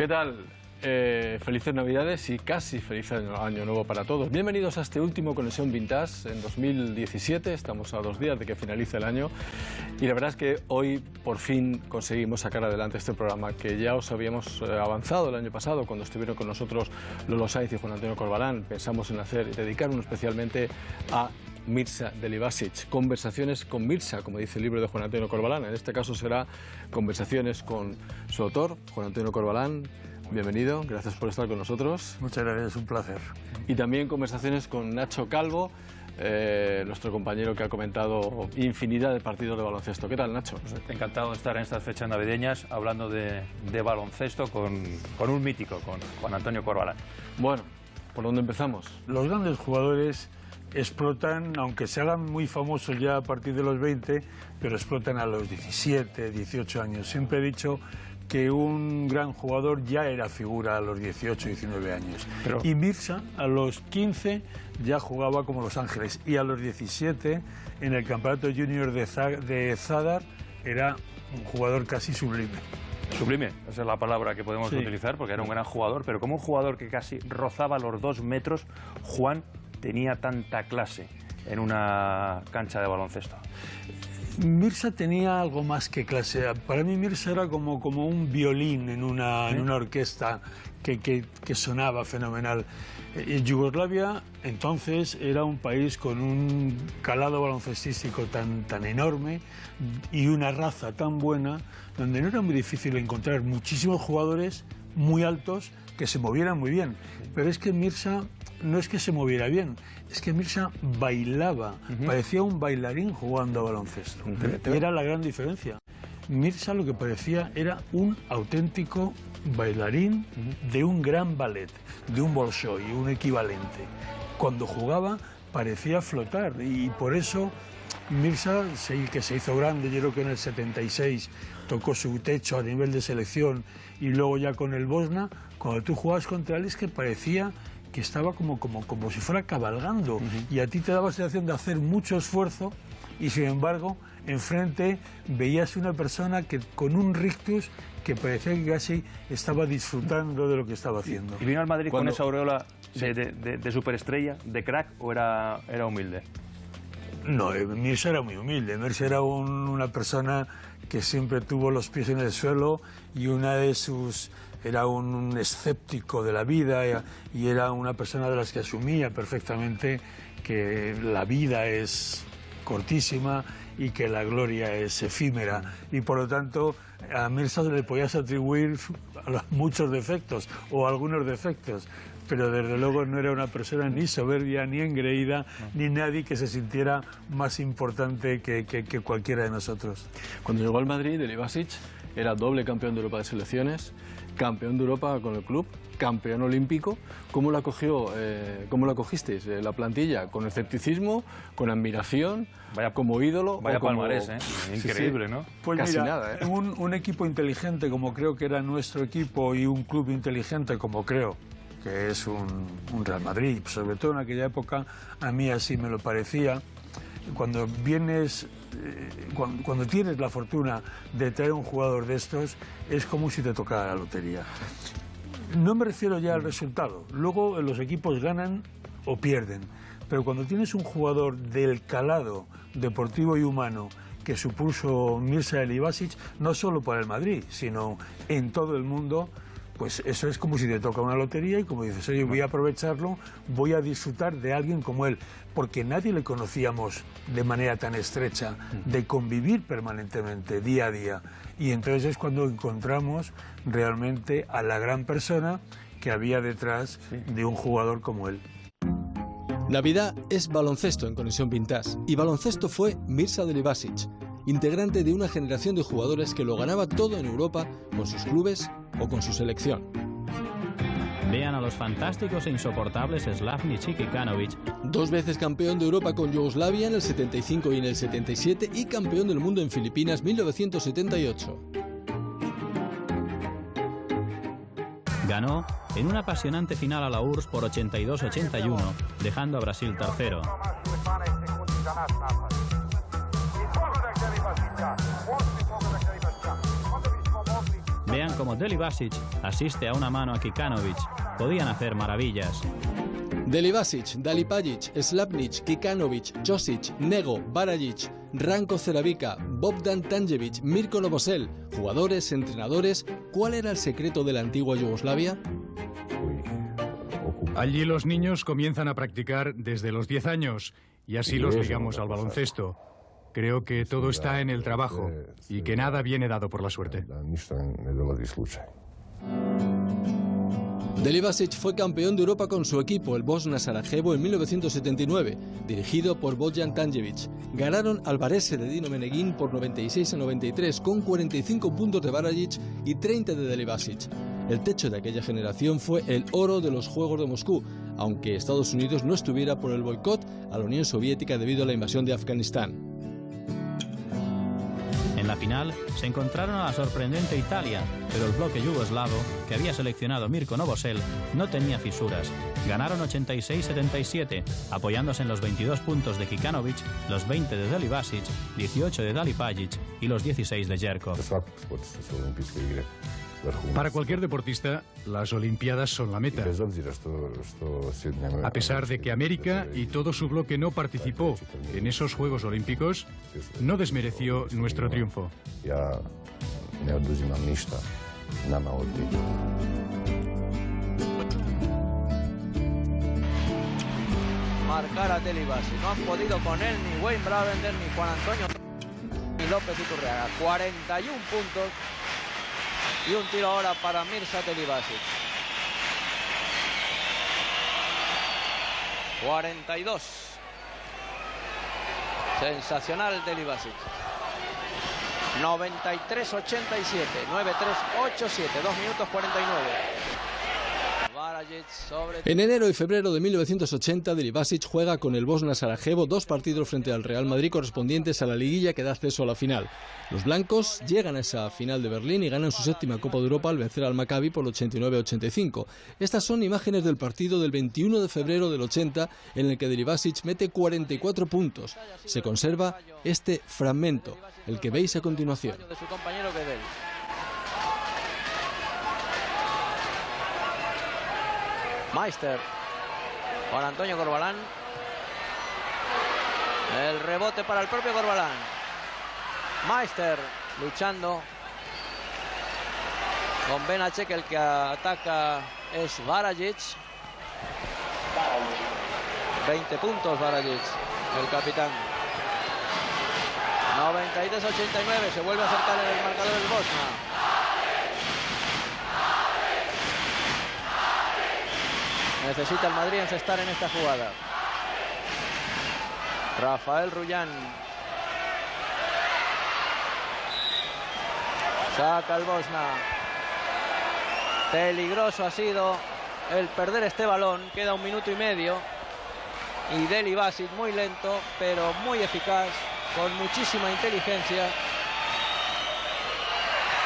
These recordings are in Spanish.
¿Qué tal? Felices Navidades y casi feliz año nuevo para todos. Bienvenidos a este último Conexión Vintage en 2017. Estamos a 2 días de que finalice el año y la verdad es que hoy por fin conseguimos sacar adelante este programa que ya os habíamos avanzado el año pasado cuando estuvieron con nosotros Lolo Saiz y Juan Antonio Corbalán. Pensamos en dedicar uno especialmente a Mirza Delibasic, conversaciones con Mirza, como dice el libro de Juan Antonio Corbalán. En este caso será conversaciones con su autor, Juan Antonio Corbalán. Bienvenido, gracias por estar con nosotros. Muchas gracias, es un placer. Y también conversaciones con Nacho Calvo, nuestro compañero que ha comentado infinidad de partidos de baloncesto. ¿Qué tal, Nacho? Encantado de estar en estas fechas navideñas hablando de baloncesto con un mítico, con Juan Antonio Corbalán. Bueno, ¿por dónde empezamos? Los grandes jugadores explotan, aunque se hagan muy famosos ya a partir de los 20, pero explotan a los 17, 18 años. Siempre he dicho que un gran jugador ya era figura a los 18, 19 años. Y Mirza a los 15 ya jugaba como Los Ángeles y a los 17 en el campeonato junior de Zadar era un jugador casi sublime. Sublime, esa es la palabra que podemos utilizar porque era un gran jugador, pero como un jugador que casi rozaba los 2 metros, Juan tenía tanta clase en una cancha de baloncesto. Mirza tenía algo más que clase. Para mí Mirza era como un violín en una orquesta que sonaba fenomenal. Yugoslavia entonces era un país con un calado baloncestístico tan enorme y una raza tan buena, donde no era muy difícil encontrar muchísimos jugadores muy altos que se movieran muy bien. Pero es que Mirza no es que se moviera bien, es que Mirza bailaba, parecía un bailarín jugando a baloncesto. Y era la gran diferencia. Mirza lo que parecía era un auténtico bailarín de un gran ballet, de un Bolshoi, un equivalente. Cuando jugaba parecía flotar y por eso Mirza, que se hizo grande, yo creo que en el 76 tocó su techo a nivel de selección y luego ya con el Bosna, cuando tú jugabas contra él es que parecía que estaba como si fuera cabalgando y a ti te daba la sensación de hacer mucho esfuerzo y sin embargo enfrente veías una persona que con un rictus que parecía que casi estaba disfrutando de lo que estaba haciendo. ¿Y vino al Madrid con esa aureola de superestrella, de crack o era humilde? No, Mirza era muy humilde. Mirza era una persona que siempre tuvo los pies en el suelo y era un escéptico de la vida y era una persona de las que asumía perfectamente que la vida es cortísima y que la gloria es efímera y por lo tanto a Mirza le podías atribuir muchos defectos o algunos defectos, pero desde luego no era una persona ni soberbia, ni engreída, ni nadie que se sintiera más importante que cualquiera de nosotros. Cuando llegó al Madrid, Delibasic era doble campeón de Europa de selecciones, campeón de Europa con el club, campeón olímpico. ¿Cómo la cogisteis la plantilla? ¿Con escepticismo, con admiración, como ídolo? Vaya palmarés, increíble, ¿no? Pues casi mira, nada, un equipo inteligente como creo que era nuestro equipo y un club inteligente como creo que es un Real Madrid, sobre todo en aquella época, a mí así me lo parecía. Cuando tienes la fortuna de traer un jugador de estos, es como si te tocara la lotería. No me refiero ya al resultado, luego los equipos ganan o pierden, pero cuando tienes un jugador del calado deportivo y humano que supuso Mirza Delibasic, no solo para el Madrid, sino en todo el mundo, pues eso es como si te toca una lotería y como dices, oye, voy a aprovecharlo, voy a disfrutar de alguien como él, porque nadie le conocíamos de manera tan estrecha, de convivir permanentemente, día a día. Y entonces es cuando encontramos realmente a la gran persona que había detrás de un jugador como él. Navidad es baloncesto en Conexión Vintage y baloncesto fue Mirza Delibasic, integrante de una generación de jugadores que lo ganaba todo en Europa con sus clubes o con su selección. Vean a los fantásticos e insoportables Slavnic y Kikanovic. 2 veces campeón de Europa con Yugoslavia en el 75 y en el 77 y campeón del mundo en Filipinas 1978. Ganó en una apasionante final a la URSS por 82-81, dejando a Brasil tercero. Vean cómo Delibasic asiste a una mano a Kikanovic. Podían hacer maravillas. Delibasic, Dalipajic, Slapnic, Kikanovic, Josic, Nego, Barajic, Ranko Ceravica, Bogdan Tanjevic, Mirko Novosel, jugadores, entrenadores, ¿cuál era el secreto de la antigua Yugoslavia? Allí los niños comienzan a practicar desde los 10 años y así los ligamos al baloncesto. Creo que todo está en el trabajo y que nada viene dado por la suerte. Delibasic fue campeón de Europa con su equipo, el Bosna Sarajevo, en 1979, dirigido por Bogdan Tanjevic. Ganaron al Varese de Dino Meneguin por 96-93, con 45 puntos de Barajic y 30 de Delibasic. El techo de aquella generación fue el oro de los Juegos de Moscú, aunque Estados Unidos no estuviera por el boicot a la Unión Soviética debido a la invasión de Afganistán. En la final se encontraron a la sorprendente Italia, pero el bloque yugoslavo, que había seleccionado Mirko Novosel, no tenía fisuras. Ganaron 86-77, apoyándose en los 22 puntos de Kikanovic, los 20 de Delibasic, 18 de Dalipajic y los 16 de Jerkov. Para cualquier deportista, las Olimpiadas son la meta. A pesar de que América y todo su bloque no participó en esos Juegos Olímpicos, no desmereció nuestro triunfo. Marcar a Delibasic. No han podido con él ni Wayne Bravender, ni Juan Antonio ni López Iturriaga. 41 puntos. Y un tiro ahora para Mirza Delibasic. 42. Sensacional Delibasic. 93-87. 9-3-8-7. 2 minutos 49. En enero y febrero de 1980, Delibasic juega con el Bosna Sarajevo 2 partidos frente al Real Madrid correspondientes a la liguilla que da acceso a la final. Los blancos llegan a esa final de Berlín y ganan su 7ª Copa de Europa al vencer al Maccabi por 89-85. Estas son imágenes del partido del 21 de febrero del 80 en el que Delibasic mete 44 puntos. Se conserva este fragmento, el que veis a continuación. Meister, Juan Antonio Corbalán, el rebote para el propio Corbalán. Meister luchando con Benacek, el que ataca es Barajic. 20 puntos Barajic, el capitán. 93-89, se vuelve a acercar en el marcador del Bosna. Necesita el Madrid encestar en esta jugada. Rafael Rullán. Saca el Bosna. Peligroso ha sido el perder este balón. Queda 1 minuto y medio. Y Delibasic muy lento, pero muy eficaz, con muchísima inteligencia.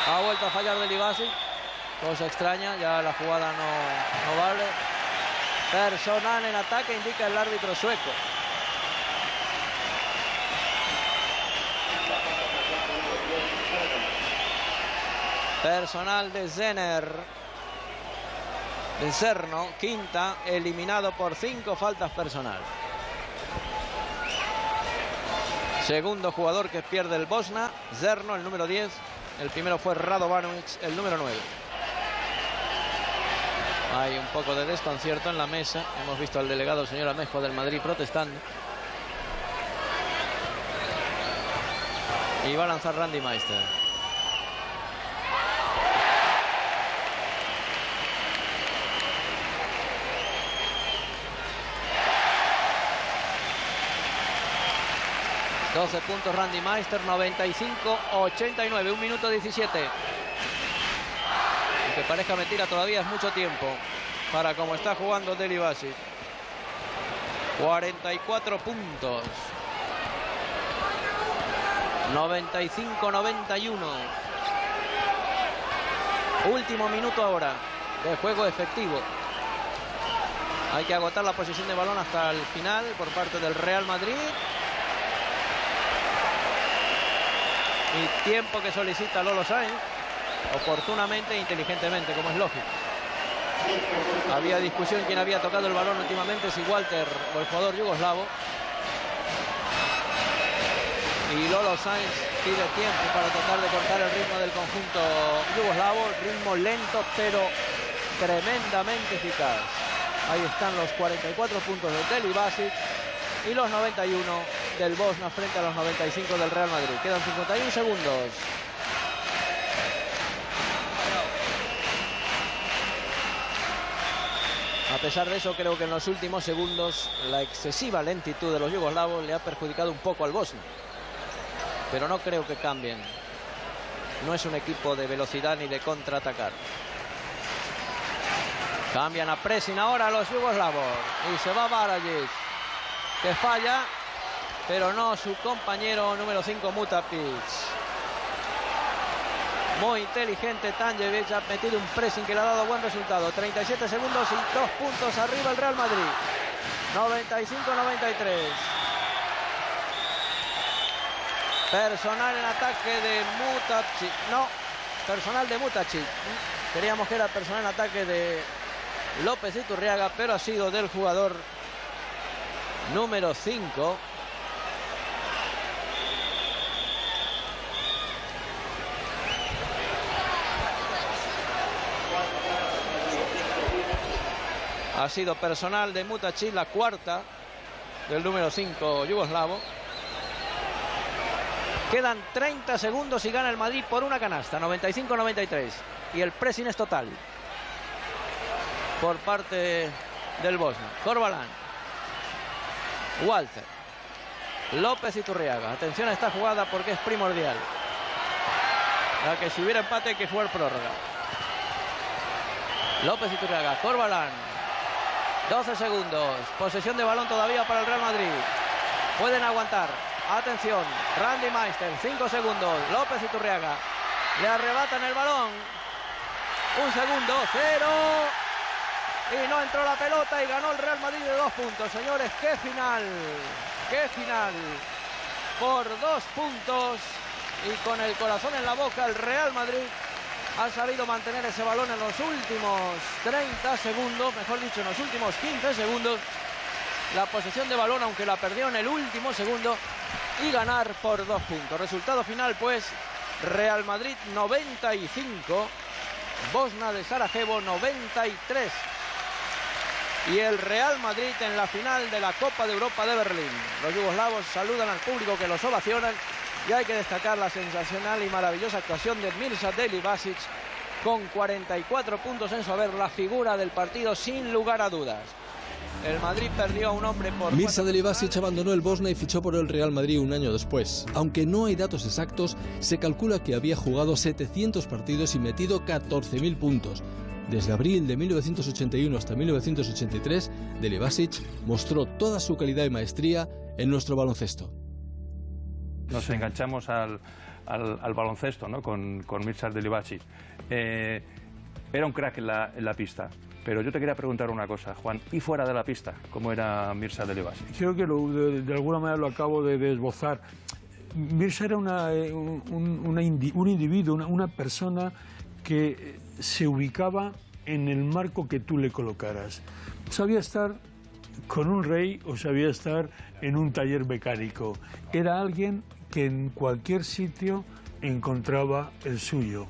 Ha vuelto a fallar Delibasic. Cosa extraña, ya la jugada no vale. Personal en ataque, indica el árbitro sueco. Personal de Zerno, quinta, eliminado por 5 faltas personal. Segundo jugador que pierde el Bosna, Zerno, el número 10. El primero fue Radovanovic, el número 9. Hay un poco de desconcierto en la mesa. Hemos visto al delegado, el señor Amejo del Madrid, protestando. Y va a lanzar Randy Meister. ...12 puntos Randy Meister, 95-89, 1 minuto 17. Aunque parezca mentira, todavía es mucho tiempo para como está jugando Delibasic. 44 puntos. 95-91. Último minuto ahora de juego efectivo. Hay que agotar la posesión de balón hasta el final por parte del Real Madrid. Y tiempo que solicita Lolo Sainz. oportunamente e inteligentemente, como es lógico. Había discusión quién había tocado el balón últimamente, si Walter o el jugador yugoslavo. Y Lolo Sainz pide tiempo para tratar de cortar el ritmo del conjunto yugoslavo. Ritmo lento, pero tremendamente eficaz. Ahí están los 44 puntos de Deli Basic y los 91 del Bosna frente a los 95 del Real Madrid. Quedan 51 segundos. A pesar de eso, creo que en los últimos segundos la excesiva lentitud de los yugoslavos le ha perjudicado un poco al Bosnia. Pero no creo que cambien. No es un equipo de velocidad ni de contraatacar. Cambian a pressing ahora los yugoslavos. Y se va Barajic, que falla, pero no su compañero número 5, Mutapic. Muy inteligente Tanjevic, ha metido un pressing que le ha dado buen resultado. 37 segundos y 2 puntos arriba el Real Madrid. 95-93. Personal en ataque de Mutacic. No, personal de Mutacic. Creíamos que era personal en ataque de López Iturriaga, pero ha sido del jugador número 5. Ha sido personal de Mutacic, la cuarta del número 5 yugoslavo. Quedan 30 segundos y gana el Madrid por una canasta, 95-93. Y el pressing es total por parte del Bosnia. Corbalán, Walter, López Iturriaga. Atención a esta jugada porque es primordial. Ya que si hubiera empate hay que jugar prórroga. López Iturriaga, Corbalán. 12 segundos. Posesión de balón todavía para el Real Madrid. Pueden aguantar. Atención, Randy Meister, 5 segundos. López Iturriaga. Le arrebatan el balón. Un segundo, 0. Y no entró la pelota y ganó el Real Madrid de 2 puntos. Señores, qué final. Qué final. Por 2 puntos. Y con el corazón en la boca, el Real Madrid ha sabido mantener ese balón en los últimos 30 segundos, mejor dicho, en los últimos 15 segundos. La posesión de balón, aunque la perdió en el último segundo, y ganar por 2 puntos. Resultado final, pues, Real Madrid 95, Bosna de Sarajevo 93. Y el Real Madrid en la final de la Copa de Europa de Berlín. Los yugoslavos saludan al público que los ovacionan. Y hay que destacar la sensacional y maravillosa actuación de Mirza Deli Basic, con 44 puntos en su haber, la figura del partido sin lugar a dudas. El Madrid perdió a un hombre por... Mirza Deli Basic abandonó el Bosna y fichó por el Real Madrid un año después. Aunque no hay datos exactos, se calcula que había jugado 700 partidos y metido 14.000 puntos. Desde abril de 1981 hasta 1983, Deli Basic mostró toda su calidad y maestría en nuestro baloncesto. Nos enganchamos al baloncesto, ¿no? con Mirza Deli Basic. Era un crack en la pista. Pero yo te quería preguntar una cosa, Juan, ¿y fuera de la pista? ¿Cómo era Mirza Deli Basic? Creo que de alguna manera lo acabo de esbozar. Mirza era un individuo, una persona que se ubicaba en el marco que tú le colocaras. Sabía estar con un rey o sabía estar en un taller mecánico. Era alguien que en cualquier sitio encontraba el suyo.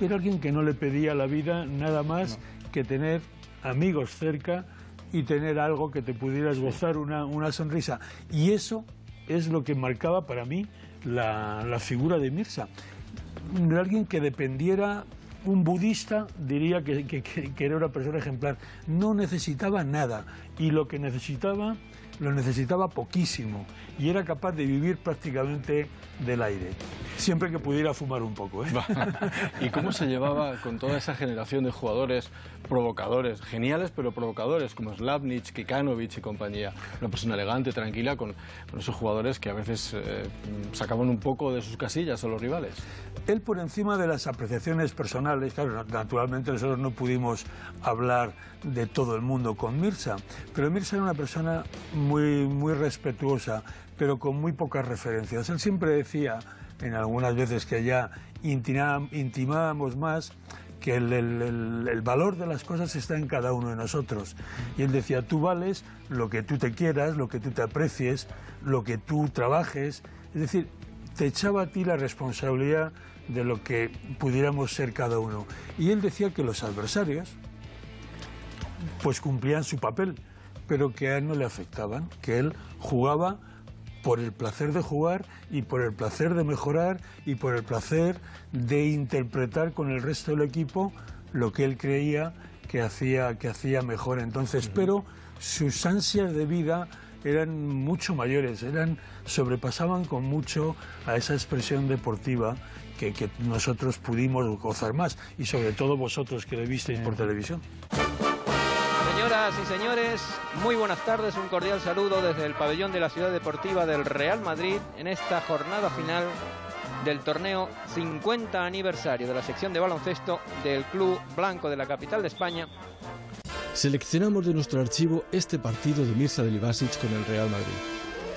Era alguien que no le pedía a la vida nada más que tener amigos cerca y tener algo que te pudiera esbozar una sonrisa. Y eso es lo que marcaba para mí la figura de Mirza. De alguien que dependiera. Un budista diría que era una persona ejemplar. No necesitaba nada y lo que necesitaba, lo necesitaba poquísimo y era capaz de vivir prácticamente del aire, siempre que pudiera fumar un poco, ¿eh? ¿Y cómo se llevaba con toda esa generación de jugadores provocadores, geniales pero provocadores, como Slavnic, Kikanovic y compañía? Una persona elegante, tranquila, con esos jugadores que a veces sacaban un poco de sus casillas a los rivales. Él, por encima de las apreciaciones personales, claro, naturalmente nosotros no pudimos hablar de todo el mundo con Mirza, pero Mirza era una persona muy respetuosa, pero con muy pocas referencias. Él siempre decía en algunas veces que ya intimábamos más, que el valor de las cosas está en cada uno de nosotros. Y él decía, tú vales lo que tú te quieras, lo que tú te aprecies, lo que tú trabajes. Es decir, te echaba a ti la responsabilidad de lo que pudiéramos ser cada uno. Y él decía que los adversarios pues cumplían su papel, pero que a él no le afectaban, que él jugaba por el placer de jugar y por el placer de mejorar y por el placer de interpretar con el resto del equipo lo que él creía que hacía mejor. Entonces, pero sus ansias de vida eran mucho mayores, sobrepasaban con mucho a esa expresión deportiva que nosotros pudimos gozar más, y sobre todo vosotros que le visteis por televisión. Señoras y señores, muy buenas tardes, un cordial saludo desde el pabellón de la Ciudad Deportiva del Real Madrid en esta jornada final del torneo 50 aniversario de la sección de baloncesto del Club Blanco de la capital de España. Seleccionamos de nuestro archivo este partido de Mirza Delibasic con el Real Madrid.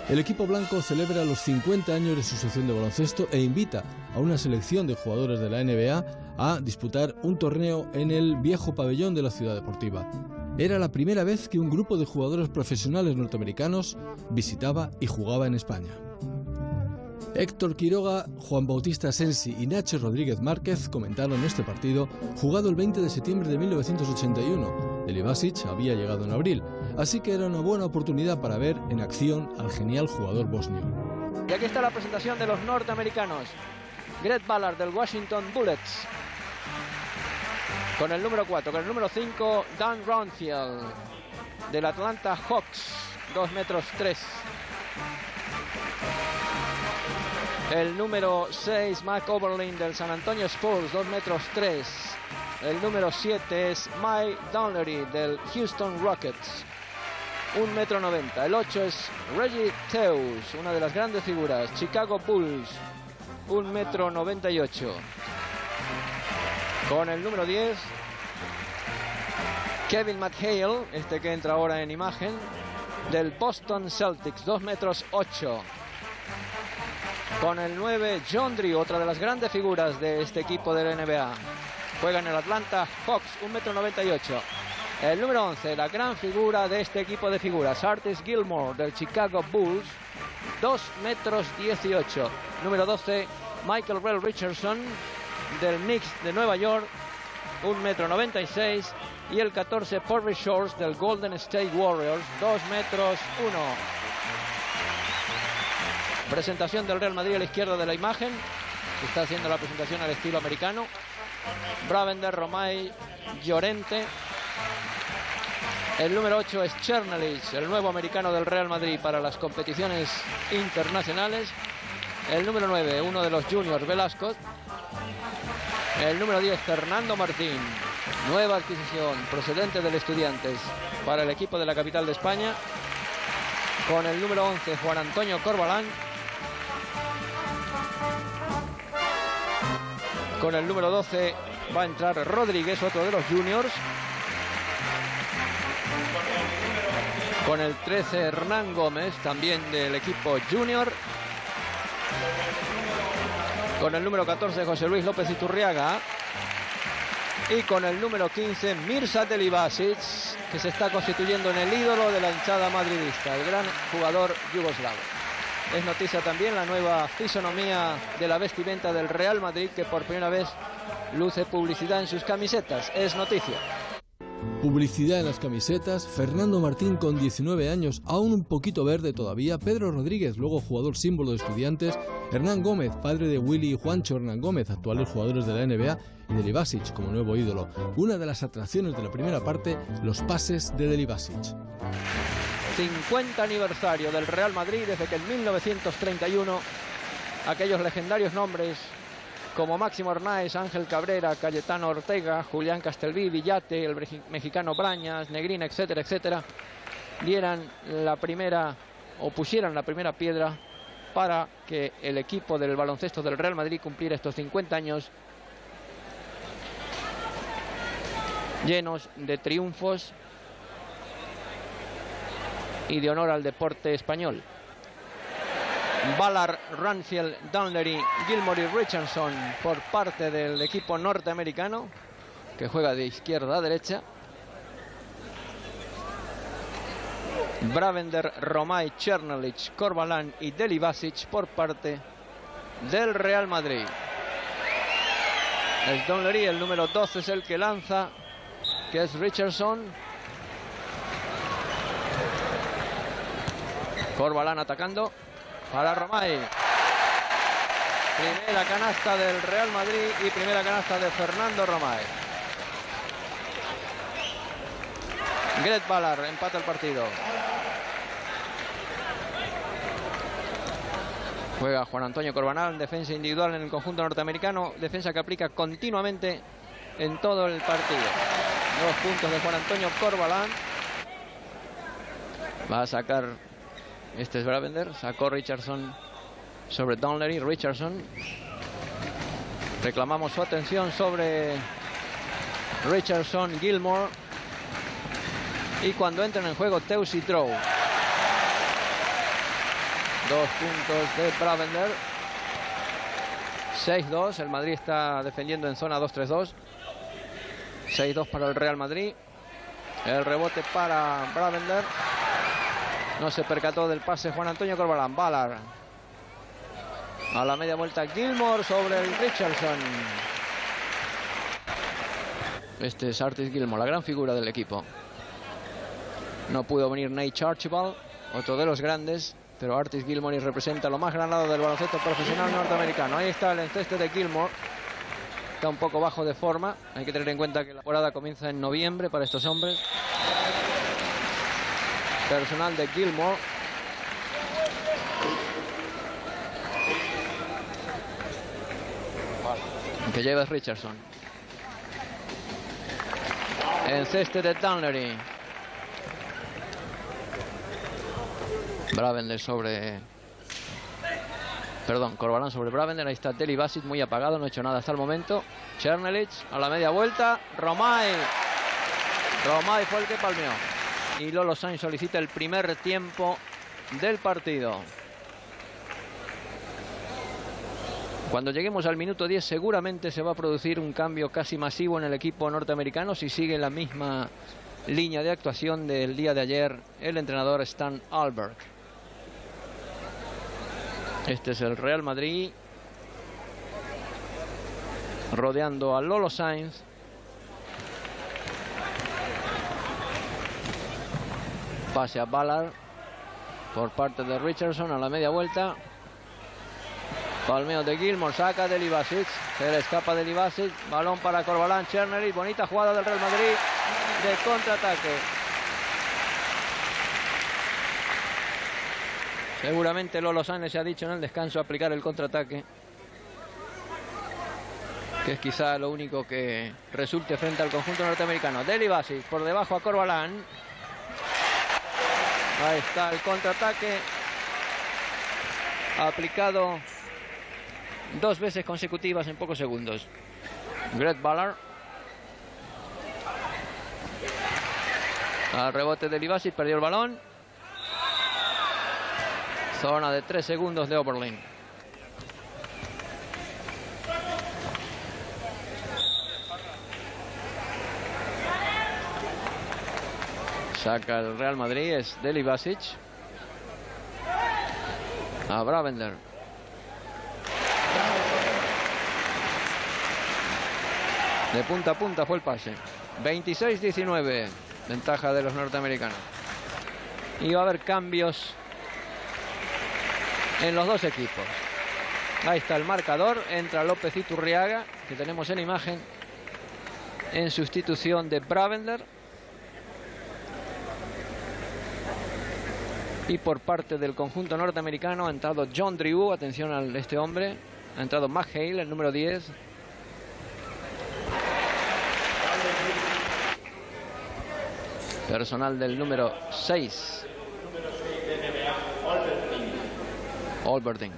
El equipo blanco celebra los 50 años de su sección de baloncesto e invita a una selección de jugadores de la NBA a disputar un torneo en el viejo pabellón de la Ciudad Deportiva. Era la primera vez que un grupo de jugadores profesionales norteamericanos visitaba y jugaba en España. Héctor Quiroga, Juan Bautista Asensi y Nacho Rodríguez Márquez comentaron este partido jugado el 20 de septiembre de 1981. Delibasic había llegado en abril, así que era una buena oportunidad para ver en acción al genial jugador bosnio. Y aquí está la presentación de los norteamericanos. Greg Ballard del Washington Bullets con el número 4, con el número 5 Dan Ronfield del Atlanta Hawks, 2 metros 3. El número 6 Mike Oberlin del San Antonio Spurs, 2 metros 3. El número 7 es Mike Donnery del Houston Rockets, 1 metro 90. El 8 es Reggie Theus, una de las grandes figuras, Chicago Bulls, 1 metro 98. Con el número 10, Kevin McHale, este que entra ahora en imagen, del Boston Celtics, 2 metros 8. Con el 9, John Drew, otra de las grandes figuras de este equipo de la NBA. Juega en el Atlanta Hawks, 1 metro 98. El número 11, la gran figura de este equipo de figuras, Artis Gilmore, del Chicago Bulls, 2 metros 18. Número 12, Michael Rell Richardson, del Knicks de Nueva York, 1 metro 96. Y el 14, Porter Shores, del Golden State Warriors, 2 metros 1. Presentación del Real Madrid a la izquierda de la imagen. Está haciendo la presentación al estilo americano. Bravender, Romay, Llorente. El número 8 es Chernelich, el nuevo americano del Real Madrid para las competiciones internacionales. El número 9, uno de los juniors, Velasco. El número 10, Fernando Martín, nueva adquisición procedente del Estudiantes para el equipo de la capital de España. Con el número 11, Juan Antonio Corbalán. Con el número 12 va a entrar Rodríguez, otro de los juniors. Con el 13, Hernán Gómez, también del equipo junior. Con el número 14, José Luis López Iturriaga. Y con el número 15, Mirza Delibasic, que se está constituyendo en el ídolo de la hinchada madridista, el gran jugador yugoslavo. Es noticia también la nueva fisonomía de la vestimenta del Real Madrid, que por primera vez luce publicidad en sus camisetas. Es noticia. Publicidad en las camisetas, Fernando Martín con 19 años, aún un poquito verde todavía, Pedro Rodríguez, luego jugador símbolo de Estudiantes, Hernán Gómez, padre de Willy y Juancho Hernán Gómez, actuales jugadores de la NBA, y Delibasic como nuevo ídolo. Una de las atracciones de la primera parte, los pases de Delibasic. 50 aniversario del Real Madrid desde que en 1931 aquellos legendarios nombres como Máximo Arnáez, Ángel Cabrera, Cayetano Ortega, Julián Castelví, Villate, el mexicano Brañas, Negrín, etcétera, etcétera, dieran la primera o pusieran la primera piedra para que el equipo del baloncesto del Real Madrid cumpliera estos 50 años llenos de triunfos y de honor al deporte español. Ballard, Ranfield, Downery, Gilmore y Richardson por parte del equipo norteamericano, que juega de izquierda a derecha. Bravender, Romay, Černelić, Corvalán y Delibasic por parte del Real Madrid. Es Downery, el número 12 es el que lanza, que es Richardson. Corvalán atacando para Romay. Primera canasta del Real Madrid y primera canasta de Fernando Romay. Gret Ballard empata el partido. Juega Juan Antonio Corvalán, defensa individual en el conjunto norteamericano, defensa que aplica continuamente en todo el partido. 2 puntos de Juan Antonio Corvalán. Va a sacar, este es Bravender, sacó Richardson sobre Downery. Richardson, reclamamos su atención sobre Richardson, Gilmore, y cuando entran en juego Teus y Trow. 2 puntos de Bravender. 6-2, el Madrid está defendiendo en zona 2-3-2. 6-2 para el Real Madrid. El rebote para Bravender. No se percató del pase Juan Antonio Corvalán. Ballard a la media vuelta, Gilmore sobre el Richardson. Este es Artis Gilmore, la gran figura del equipo. No pudo venir Nate Archibald, otro de los grandes, pero Artis Gilmore representa lo más granado del baloncesto profesional norteamericano. Ahí está el enceste de Gilmore. Está un poco bajo de forma. Hay que tener en cuenta que la temporada comienza en noviembre para estos hombres. Personal de Gilmore. Que lleva Richardson. Enceste de Downery. Bravender sobre... Perdón, Corvalán sobre Bravender. Ahí está Delibasic, muy apagado, no ha hecho nada hasta el momento. Černelić a la media vuelta. Romay fue el que palmeó. Y Lolo Sainz solicita el primer tiempo del partido. Cuando lleguemos al minuto 10 seguramente se va a producir un cambio casi masivo en el equipo norteamericano si sigue la misma línea de actuación del día de ayer el entrenador Stan Alberg. Este es el Real Madrid rodeando a Lolo Sainz. Pase a Ballard por parte de Richardson a la media vuelta. Palmeo de Gilmore, saca Delibasic, se le escapa Delibasic, balón para Corvalán, Černelić, bonita jugada del Real Madrid de contraataque. Seguramente Lolo Sainz se ha dicho en el descanso aplicar el contraataque, que es quizá lo único que resulte frente al conjunto norteamericano. Delibasic por debajo a Corvalán. Ahí está el contraataque aplicado 2 veces consecutivas en pocos segundos. Gret Ballard. Al rebote de Delibasic, perdió el balón. Zona de 3 segundos de Oberlin. Saca el Real Madrid, es Delibasic. A Bravender. De punta a punta fue el pase. 26-19. Ventaja de los norteamericanos. Y va a haber cambios en los dos equipos. Ahí está el marcador. Entra López Iturriaga, que tenemos en imagen, en sustitución de Bravender. Y por parte del conjunto norteamericano ha entrado John Drew. Atención a este hombre. Ha entrado McHale, el número 10. Personal del número 6. Olberding.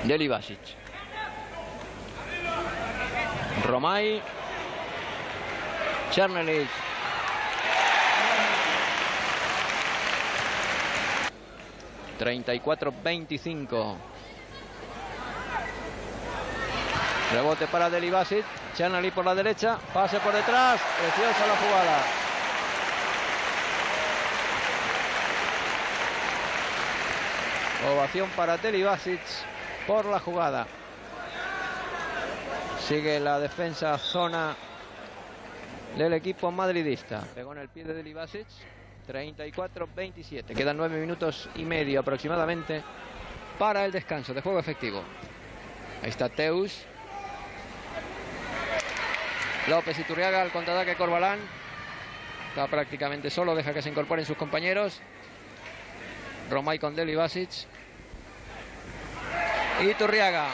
Delibasic. Romay. Černelić. 34-25. Rebote para Delibasic. Cherny por la derecha. Pase por detrás. Preciosa la jugada. Ovación para Delibasic por la jugada. Sigue la defensa zona del equipo madridista. Pegó en el pie de Delibasic. 34-27. Quedan 9 minutos y medio aproximadamente para el descanso de juego efectivo. Ahí está Teus. López Iturriaga al contraataque. Corbalán está prácticamente solo, deja que se incorporen sus compañeros. Romay con Delibasic. Iturriaga.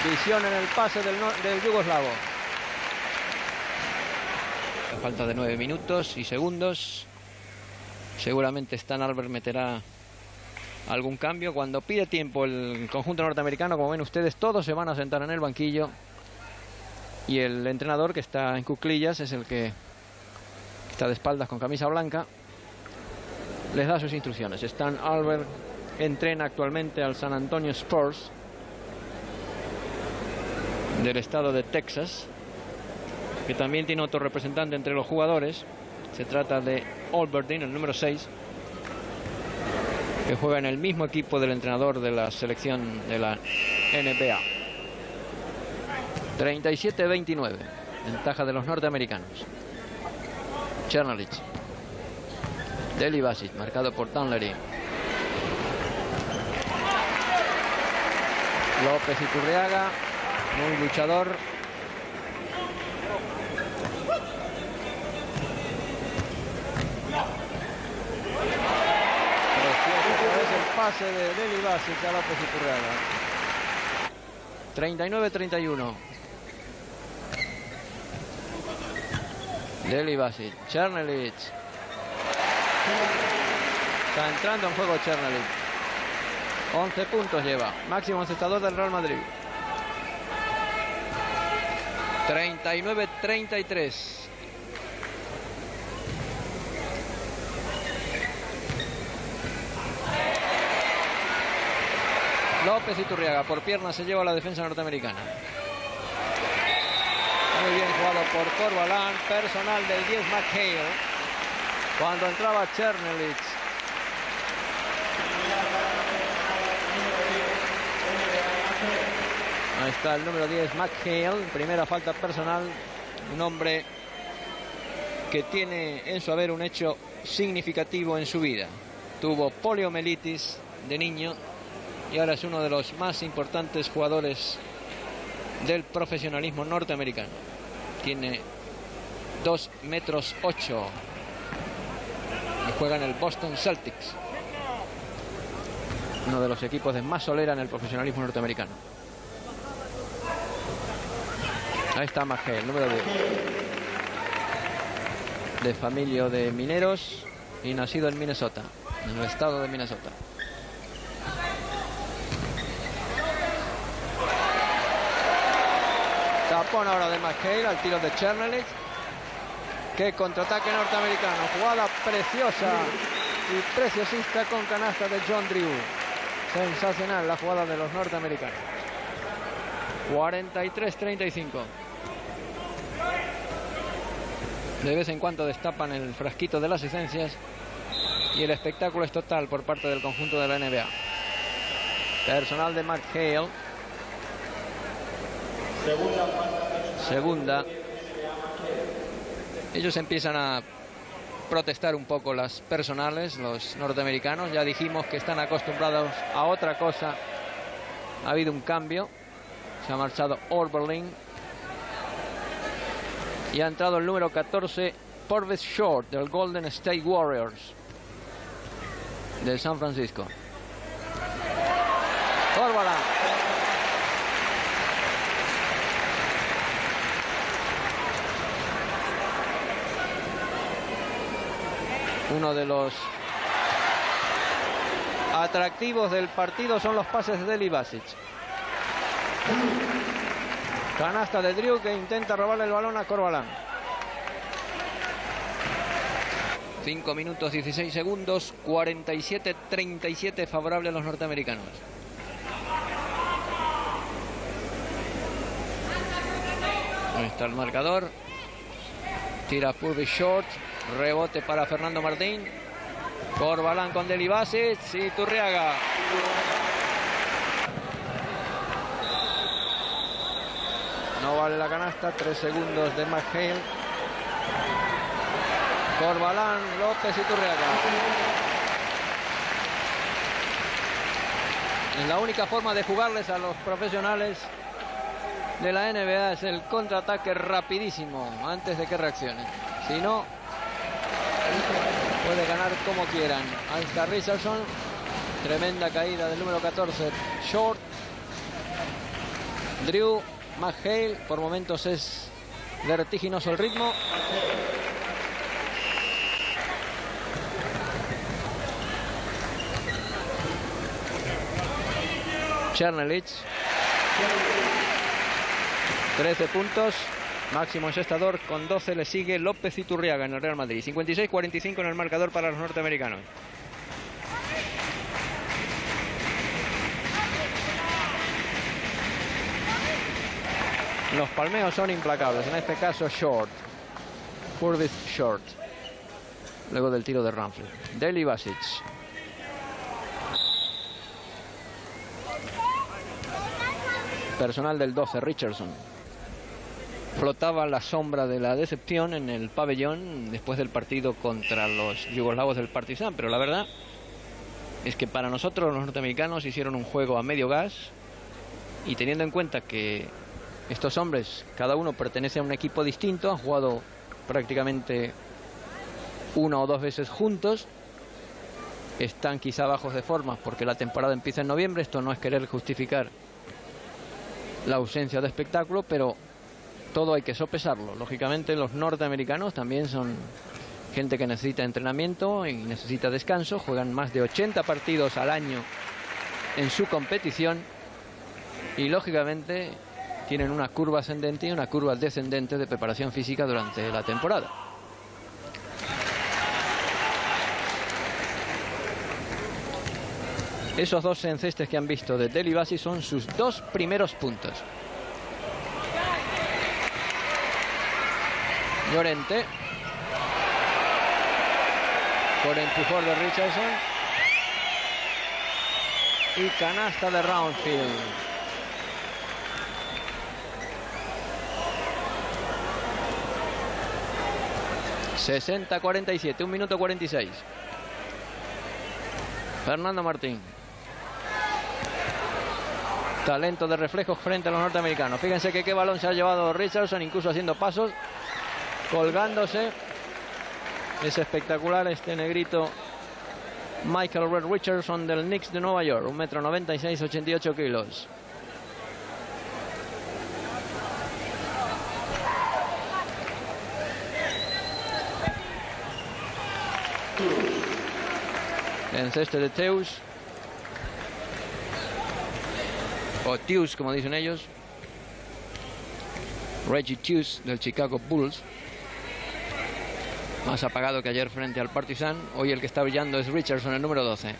Visión en el pase del yugoslavo. A falta de 9 minutos y segundos. Seguramente Stan Albert meterá algún cambio. Cuando pide tiempo el conjunto norteamericano, como ven ustedes, todos se van a sentar en el banquillo. Y el entrenador, que está en cuclillas, es el que está de espaldas con camisa blanca, les da sus instrucciones. Stan Albert entrena actualmente al San Antonio Spurs del estado de Texas, que también tiene otro representante entre los jugadores. Se trata de Albertine, el número 6, que juega en el mismo equipo del entrenador de la selección de la NBA. 37-29, ventaja de los norteamericanos. Cherny. Delibasic, marcado por Tanlery. López Iturriaga, muy luchador. Precioso es el pase de Delibasic a López Iturriaga. 39-31. Delibasic, Cherny. Está entrando en juego Cherny. 11 puntos lleva, máximo encestador del Real Madrid. 39-33. López Iturriaga por pierna se lleva a la defensa norteamericana. Muy bien jugado por Corbalán, personal del 10 McHale. Cuando entraba Cherny. Ahí está el número 10, McHale, primera falta personal. Un hombre que tiene en su haber un hecho significativo en su vida. Tuvo poliomielitis de niño y ahora es uno de los más importantes jugadores del profesionalismo norteamericano. Tiene 2,8 metros y juega en el Boston Celtics, uno de los equipos de más solera en el profesionalismo norteamericano. Ahí está McHale, número 10. De familia de mineros y nacido en Minnesota, en el estado de Minnesota. Tapón ahora de McHale al tiro de Cherny. Que contraataque norteamericano. Jugada preciosa y preciosista con canasta de John Drew. Sensacional la jugada de los norteamericanos. 43-35. De vez en cuando destapan el frasquito de las licencias y el espectáculo es total por parte del conjunto de la NBA. Personal de McHale. Segunda. Ellos empiezan a protestar un poco las personales, los norteamericanos. Ya dijimos que están acostumbrados a otra cosa. Ha habido un cambio. Se ha marchado Oberlin. Y ha entrado el número 14, Purvis Short, del Golden State Warriors, del San Francisco. Corbalán. Uno de los atractivos del partido son los pases de Delibasic. Canasta de Drew, que intenta robarle el balón a Corbalán. 5 minutos 16 segundos, 47-37 favorable a los norteamericanos. Ahí está el marcador. Tira Purvis short. Rebote para Fernando Martín. Corbalán con Delibasic y Turriaga. No vale la canasta. 3 segundos de McHale. Corbalán, López y Turriaga. Es la única forma de jugarles a los profesionales de la NBA, es el contraataque rapidísimo antes de que reaccionen. Si no, puede ganar como quieran. Ahí está Richardson. Tremenda caída del número 14, Short. Drew, McHale. Por momentos es vertiginoso el ritmo. Chernelich. 13 puntos. Máximo encestador con 12 le sigue López y Turriaga en el Real Madrid. 56-45 en el marcador para los norteamericanos. Los palmeos son implacables. En este caso Short. Purvis Short. Luego del tiro de Ramsey. Delibasic. Personal del 12, Richardson. Flotaba la sombra de la decepción en el pabellón después del partido contra los yugoslavos del Partizan, pero la verdad es que para nosotros los norteamericanos hicieron un juego a medio gas, y teniendo en cuenta que estos hombres, cada uno pertenece a un equipo distinto, han jugado prácticamente 1 o 2 veces juntos, están quizá bajos de forma porque la temporada empieza en noviembre. Esto no es querer justificar la ausencia de espectáculo, pero todo hay que sopesarlo. Lógicamente los norteamericanos también son gente que necesita entrenamiento y necesita descanso. Juegan más de 80 partidos al año en su competición y lógicamente tienen una curva ascendente y una curva descendente de preparación física durante la temporada. Esos 2 encestes que han visto de Delibasic son sus 2 primeros puntos. Llorente. Por empujón de Richardson. Y canasta de Roundfield. ...60-47, 1 minuto 46. Fernando Martín. Talento de reflejos frente a los norteamericanos. Fíjense que qué balón se ha llevado Richardson, incluso haciendo pasos, colgándose. Es espectacular este negrito Michael Red Richardson del Knicks de Nueva York. 1,96 m, 88 kilos. Enceste de Teus. O Teus, como dicen ellos. Reggie Teus del Chicago Bulls. Más apagado que ayer frente al Partizan. Hoy el que está brillando es Richardson, el número 12.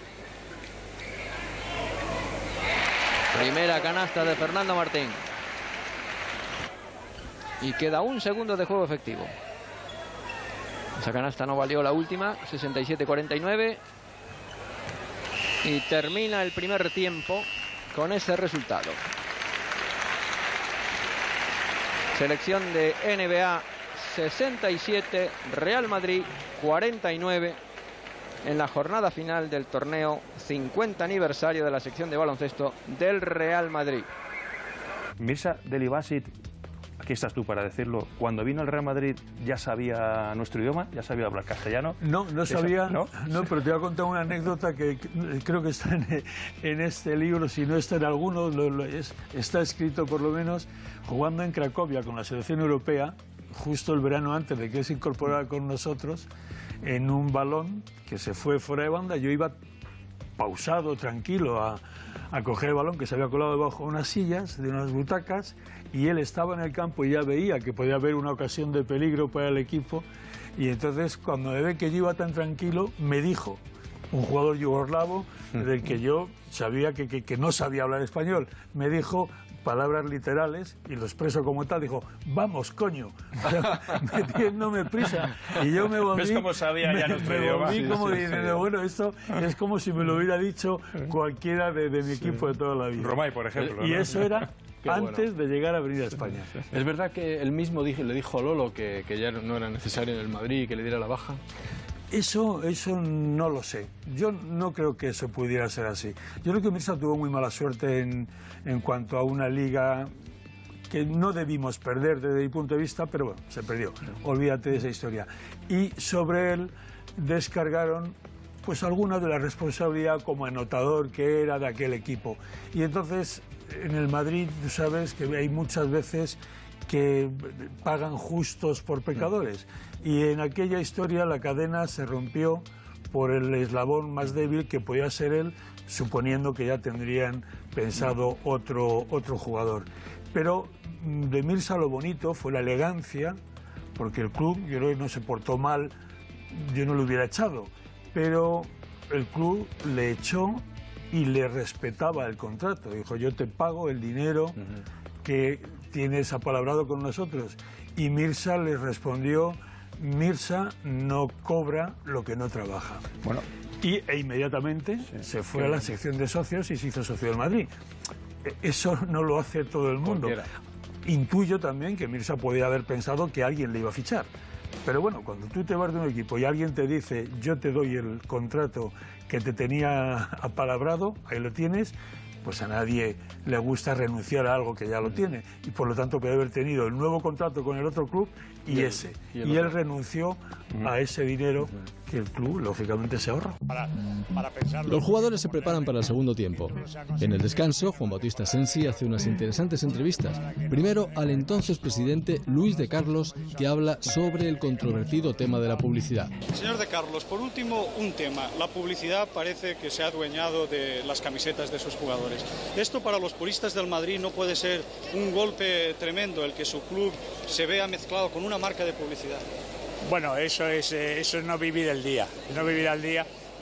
Primera canasta de Fernando Martín. Y queda 1 segundo de juego efectivo. Esa canasta no valió la última. 67-49. Y termina el primer tiempo con ese resultado. Selección de NBA 67, Real Madrid 49 en la jornada final del torneo 50 aniversario de la sección de baloncesto del Real Madrid. Mirza Delibasic, aquí estás tú para decirlo, cuando vino el Real Madrid ya sabía nuestro idioma, ya sabía hablar castellano. No sabía, ¿no? Pero te voy a contar una anécdota que creo que está en este libro, si no está en alguno, está escrito por lo menos. Jugando en Cracovia con la selección europea, justo el verano antes de que se incorporara con nosotros, en un balón que se fue fuera de banda, yo iba pausado, tranquilo, a coger el balón que se había colado debajo de unas sillas, de unas butacas, y él estaba en el campo y ya veía que podía haber una ocasión de peligro para el equipo, Y entonces, cuando me ve que yo iba tan tranquilo, me dijo, un jugador yugoslavo del que yo sabía que no sabía hablar español, me dijo palabras literales, y lo expreso como tal, dijo, vamos, coño, metiéndome prisa. Y yo me volví... ¿Ves cómo sabía ya nuestro idioma? Me volví como diciendo, bueno, esto es como si me lo hubiera dicho cualquiera de mi equipo de toda la vida. Romay, por ejemplo. Y ¿no? eso era antes de llegar a venir a España. ¿Es verdad que él mismo le dijo a Lolo que ya no era necesario en el Madrid y que le diera la baja? Eso no lo sé. Yo no creo que eso pudiera ser así. Yo creo que Mirza tuvo muy mala suerte en cuanto a una liga que no debimos perder desde mi punto de vista, pero bueno, se perdió. Olvídate de esa historia. Y sobre él descargaron pues alguna de la responsabilidad como anotador que era de aquel equipo. Y entonces en el Madrid, tú sabes que hay muchas veces que pagan justos por pecadores. Y en aquella historia la cadena se rompió por el eslabón más débil que podía ser él, suponiendo que ya tendrían pensado otro jugador. Pero de Mirza lo bonito fue la elegancia, porque el club, yo creo que no se portó mal, yo no lo hubiera echado, pero el club le echó y le respetaba el contrato. Dijo, yo te pago el dinero que tienes apalabrado con nosotros. Y Mirza le respondió, Mirza no cobra lo que no trabaja. Bueno. E inmediatamente se fue a la sección de socios y se hizo socio del Madrid. Eso no lo hace todo el mundo. Cualquiera. Intuyo también que Mirza podía haber pensado que alguien le iba a fichar. Pero bueno, cuando tú te vas de un equipo y alguien te dice, yo te doy el contrato que te tenía apalabrado, ahí lo tienes, pues a nadie le gusta renunciar a algo que ya lo tiene. Y por lo tanto puede haber tenido el nuevo contrato con el otro club y ese. Y él renunció a ese dinero que el club, lógicamente, se ahorra. Los jugadores se preparan para el segundo tiempo. En el descanso, Juan Bautista Sensi hace unas interesantes entrevistas. Primero al entonces presidente Luis de Carlos, que habla sobre el controvertido tema de la publicidad. Señor de Carlos, por último, un tema. La publicidad parece que se ha adueñado de las camisetas de sus jugadores. Esto para los puristas del Madrid no puede ser un golpe tremendo el que su club se vea mezclado con una marca de publicidad. Bueno, eso es no vivir el día,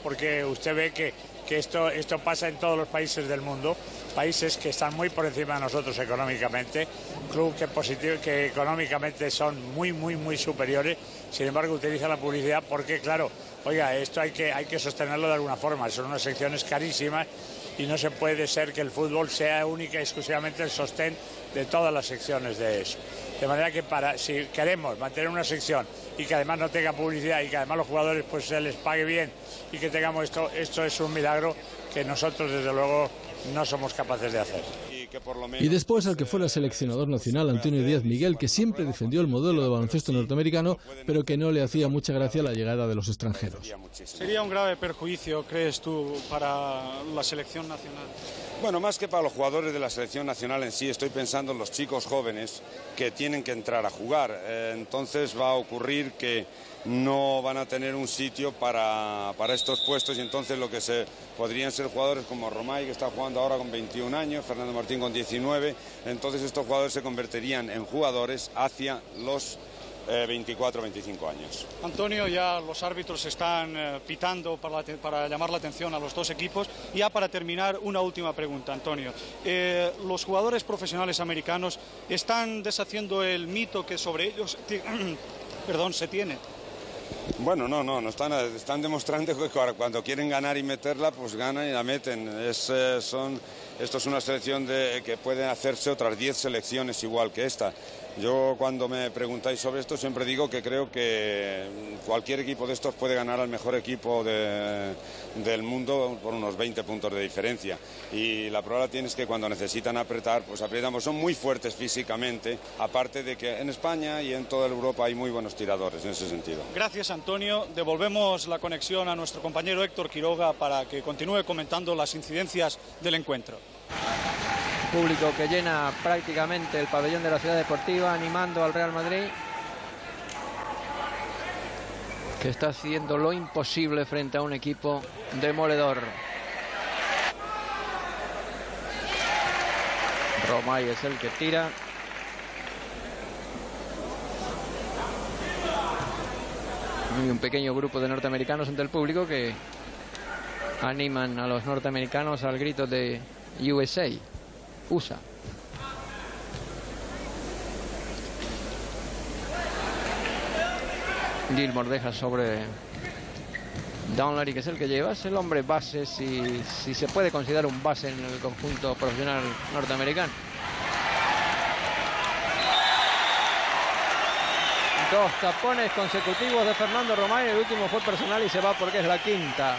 porque usted ve que esto pasa en todos los países del mundo, países que están muy por encima de nosotros económicamente, clubes que económicamente son muy superiores, sin embargo utilizan la publicidad porque, claro, oiga, esto hay que sostenerlo de alguna forma, son unas secciones carísimas y no se puede ser que el fútbol sea única y exclusivamente el sostén de todas las secciones de eso. De manera que si queremos mantener una sección y que además no tenga publicidad y que además los jugadores pues se les pague bien y que tengamos esto es un milagro que nosotros desde luego no somos capaces de hacer. Y después al que fuera seleccionador nacional, Antonio Díaz Miguel, que siempre defendió el modelo de baloncesto norteamericano, pero que no le hacía mucha gracia la llegada de los extranjeros. ¿Sería un grave perjuicio, crees tú, para la selección nacional? Bueno, más que para los jugadores de la selección nacional en sí, estoy pensando en los chicos jóvenes que tienen que entrar a jugar. Entonces va a ocurrir que no van a tener un sitio para estos puestos y entonces lo que podrían ser jugadores como Romay, que está jugando ahora con 21 años, Fernando Martín con 19, entonces estos jugadores se convertirían en jugadores hacia los 24 o 25 años. Antonio, ya los árbitros están pitando para llamar la atención a los dos equipos. Ya para terminar, una última pregunta, Antonio. Los jugadores profesionales americanos están deshaciendo el mito que sobre ellos se tiene. Bueno, no están demostrando que cuando quieren ganar y meterla, pues ganan y la meten. Esto es una selección que pueden hacerse otras 10 selecciones igual que esta. Yo cuando me preguntáis sobre esto siempre digo que creo que cualquier equipo de estos puede ganar al mejor equipo del mundo por unos 20 puntos de diferencia. Y la prueba tienes que cuando necesitan apretar, pues apretamos. Son muy fuertes físicamente, aparte de que en España y en toda Europa hay muy buenos tiradores en ese sentido. Gracias, Antonio. Devolvemos la conexión a nuestro compañero Héctor Quiroga para que continúe comentando las incidencias del encuentro. Público que llena prácticamente el pabellón de la Ciudad Deportiva animando al Real Madrid, que está haciendo lo imposible frente a un equipo demoledor. Romay es el que tira. Hay un pequeño grupo de norteamericanos entre el público que animan a los norteamericanos al grito de USA, USA. Gilmore deja sobre Dunleary, que es el que lleva, es el hombre base, si se puede considerar un base en el conjunto profesional norteamericano. Dos tapones consecutivos de Fernando Romay, el último fue personal y se va porque es la quinta.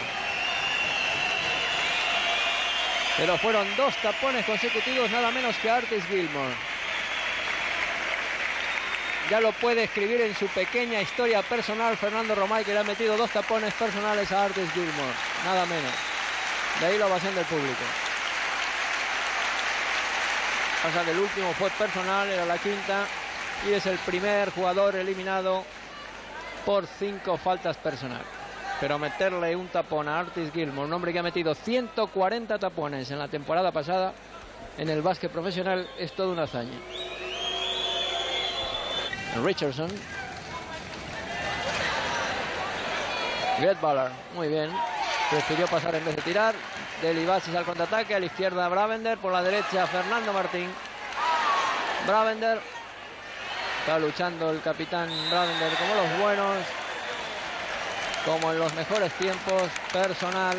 Pero fueron dos tapones consecutivos, nada menos que Artis Gilmore. Ya lo puede escribir en su pequeña historia personal Fernando Romay, que le ha metido dos tapones personales a Artis Gilmore, nada menos. De ahí la ovación del público. Pasa que el último fue personal, era la quinta, y es el primer jugador eliminado por 5 faltas personales. Pero meterle un tapón a Artis Gilmore, un hombre que ha metido 140 tapones en la temporada pasada en el básquet profesional, es toda una hazaña. Richardson. Greg Ballard, muy bien. Prefirió pasar en vez de tirar. Delibasis al contraataque, a la izquierda Bravender, por la derecha Fernando Martín. Bravender. Está luchando el capitán Bravender como los buenos, como en los mejores tiempos, personal.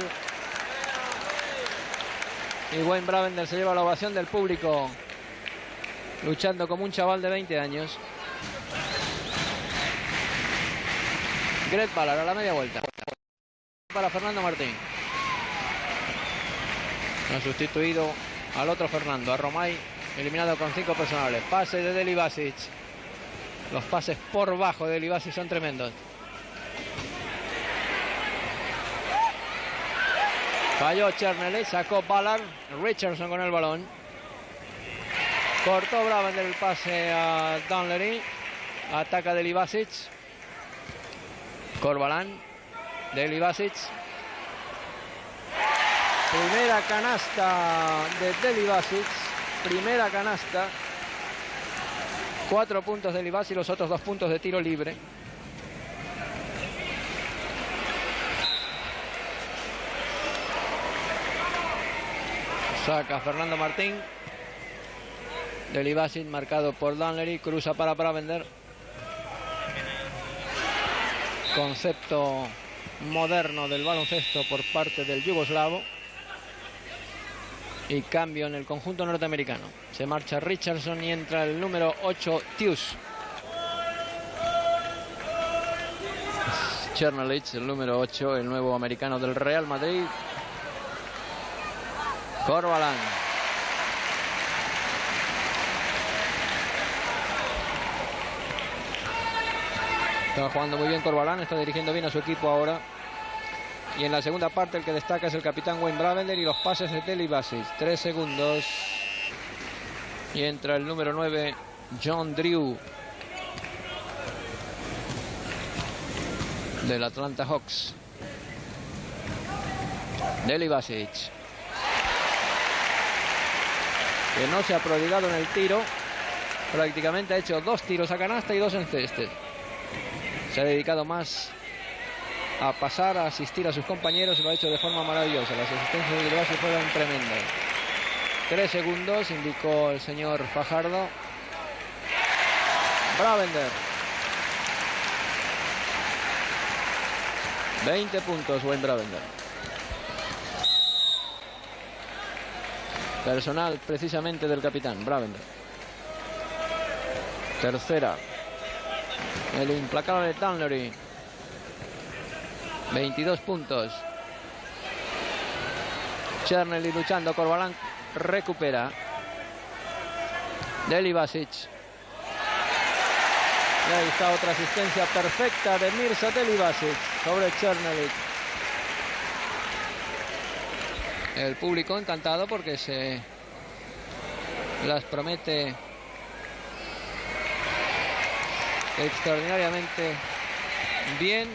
Y Wayne Bravender se lleva la ovación del público, luchando como un chaval de 20 años. Greg Ballard a la media vuelta para Fernando Martín. Ha sustituido al otro Fernando, a Romay, eliminado con 5 personales. Pase de Delibašić. Los pases por bajo de Delibašić son tremendos. Falló Chernelis, sacó Ballard. Richardson con el balón. Cortó Bravender el pase a Dunleary. Ataca Delibašić. Corbalán. Delibašić. Primera canasta de Delibašić. Primera canasta. 4 puntos de Delibašić y los otros 2 puntos de tiro libre. Saca Fernando Martín. Delibašić marcado por Dunleary. Cruza para Bravender. Concepto moderno del baloncesto por parte del yugoslavo. Y cambio en el conjunto norteamericano. Se marcha Richardson y entra el número 8, Tius. Chernelich, el número 8, el nuevo americano del Real Madrid. Corbalán. Está jugando muy bien Corbalán, está dirigiendo bien a su equipo ahora. Y en la segunda parte el que destaca es el capitán Wayne Bravender y los pases de Delibašić. 3 segundos. Y entra el número 9, John Drew, del Atlanta Hawks. Delibašić, que no se ha prodigado en el tiro. Prácticamente ha hecho 2 tiros a canasta y 2 en cestes. Se ha dedicado más a pasar, a asistir a sus compañeros y lo ha hecho de forma maravillosa. Las asistencias de Delibašić fueron tremendas. 3 segundos, indicó el señor Fajardo. Bravender. 20 puntos, Wayne Bravender. Personal precisamente del capitán, Bravender. Tercera. El implacable Dunleary. 22 puntos. Chernelis luchando, Corbalán recupera. Delibašić. Y ahí está otra asistencia perfecta de Mirza Delibašić sobre Chernelis. El público encantado porque se las promete extraordinariamente bien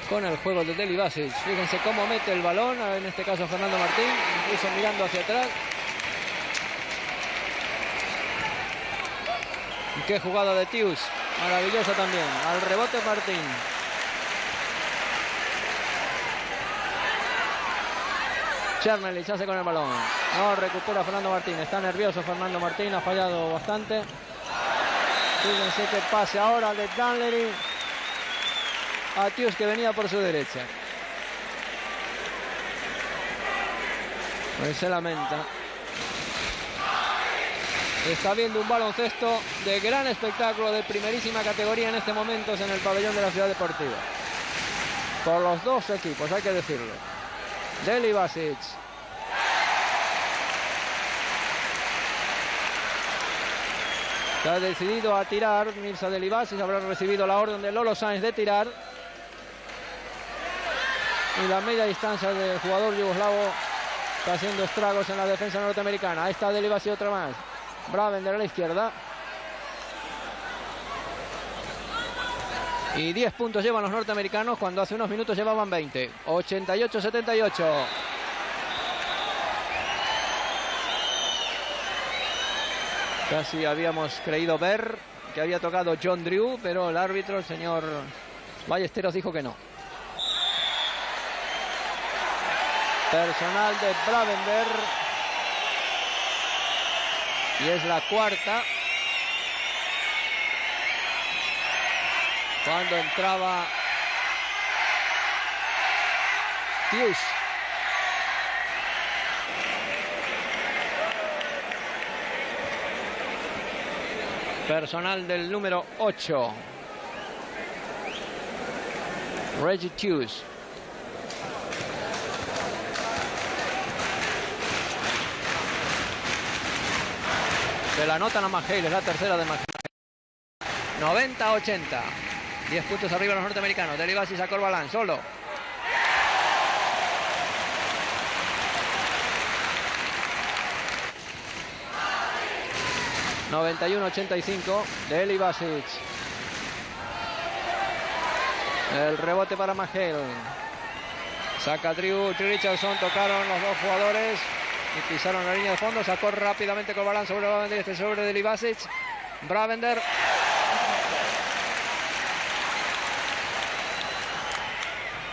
con el juego de Delibašić. Fíjense cómo mete el balón, en este caso Fernando Martín, incluso mirando hacia atrás. Y qué jugada de Tius, maravillosa también. Al rebote Martín. Chernelich hace con el balón. No recupera Fernando Martín. Está nervioso Fernando Martín. Ha fallado bastante. Fíjense que pase ahora de Danlery a Tius, que venía por su derecha. Pues se lamenta. Está viendo un baloncesto de gran espectáculo, de primerísima categoría en este momento en el pabellón de la Ciudad Deportiva. Por los dos equipos, hay que decirlo. Deli Basic. Está decidido a tirar Mirza Deli Basic. Habrá recibido la orden de Lolo Sainz de tirar. Y la media distancia del jugador yugoslavo está haciendo estragos en la defensa norteamericana. Ahí está Deli Basic otra más. Bravender a la izquierda. Y 10 puntos llevan los norteamericanos cuando hace unos minutos llevaban 20. 88-78. Casi habíamos creído ver que había tocado John Drew, pero el árbitro, el señor Ballesteros, dijo que no. Personal de Bravender. Y es la cuarta. Cuando entraba Tius. Personal del número 8. Reggie Tius. Se la anotan a McHale, es la tercera de McHale. 90-80. 10 puntos arriba los norteamericanos. Deli Basic a Corbalán, solo. ...91-85... Deli Basic. El rebote para McHale. Saca Drew Richardson. Tocaron los dos jugadores y pisaron la línea de fondo. Sacó rápidamente Corbalán sobre Bravender. Este sobre Deli Basic. Bravender.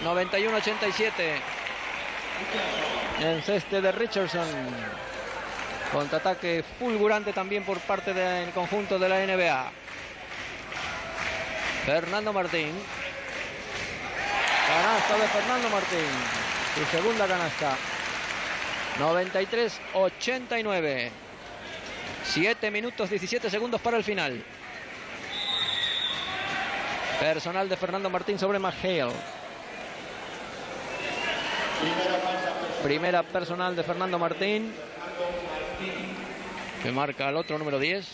...91-87... ...en ceste de Richardson... ...contraataque fulgurante también por parte del conjunto de la NBA... ...Fernando Martín... ...canasta de Fernando Martín... ...su segunda canasta... ...93-89... ...7 minutos 17 segundos para el final... ...personal de Fernando Martín sobre McHale... Primera personal de Fernando Martín, que marca el otro número 10,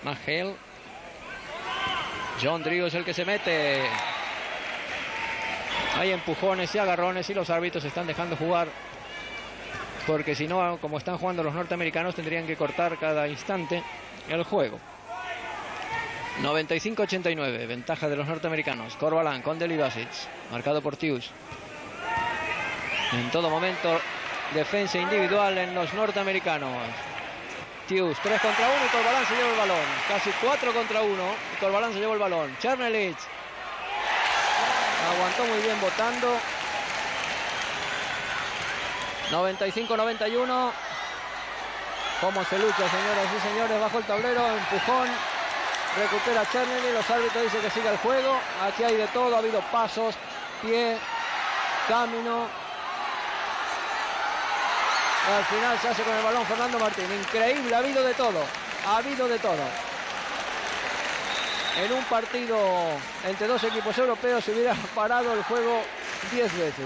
McHale. John Drew es el que se mete. Hay empujones y agarrones y los árbitros están dejando jugar, porque si no, como están jugando los norteamericanos, tendrían que cortar cada instante el juego. 95-89, ventaja de los norteamericanos. Corbalán con Deli Basic, marcado por Tius. En todo momento, defensa individual en los norteamericanos. Tius, 3 contra 1 y Corbalán se lleva el balón. Casi 4 contra 1 y Corbalán se lleva el balón. Chernelich aguantó muy bien votando. 95-91. Cómo se lucha, señoras y señores, bajo el tablero. Empujón. Recupera Chernelich. Los árbitros dicen que siga el juego. Aquí hay de todo. Ha habido pasos, pie, camino. Al final se hace con el balón Fernando Martín. Increíble, ha habido de todo. Ha habido de todo. En un partido entre dos equipos europeos se hubiera parado el juego 10 veces.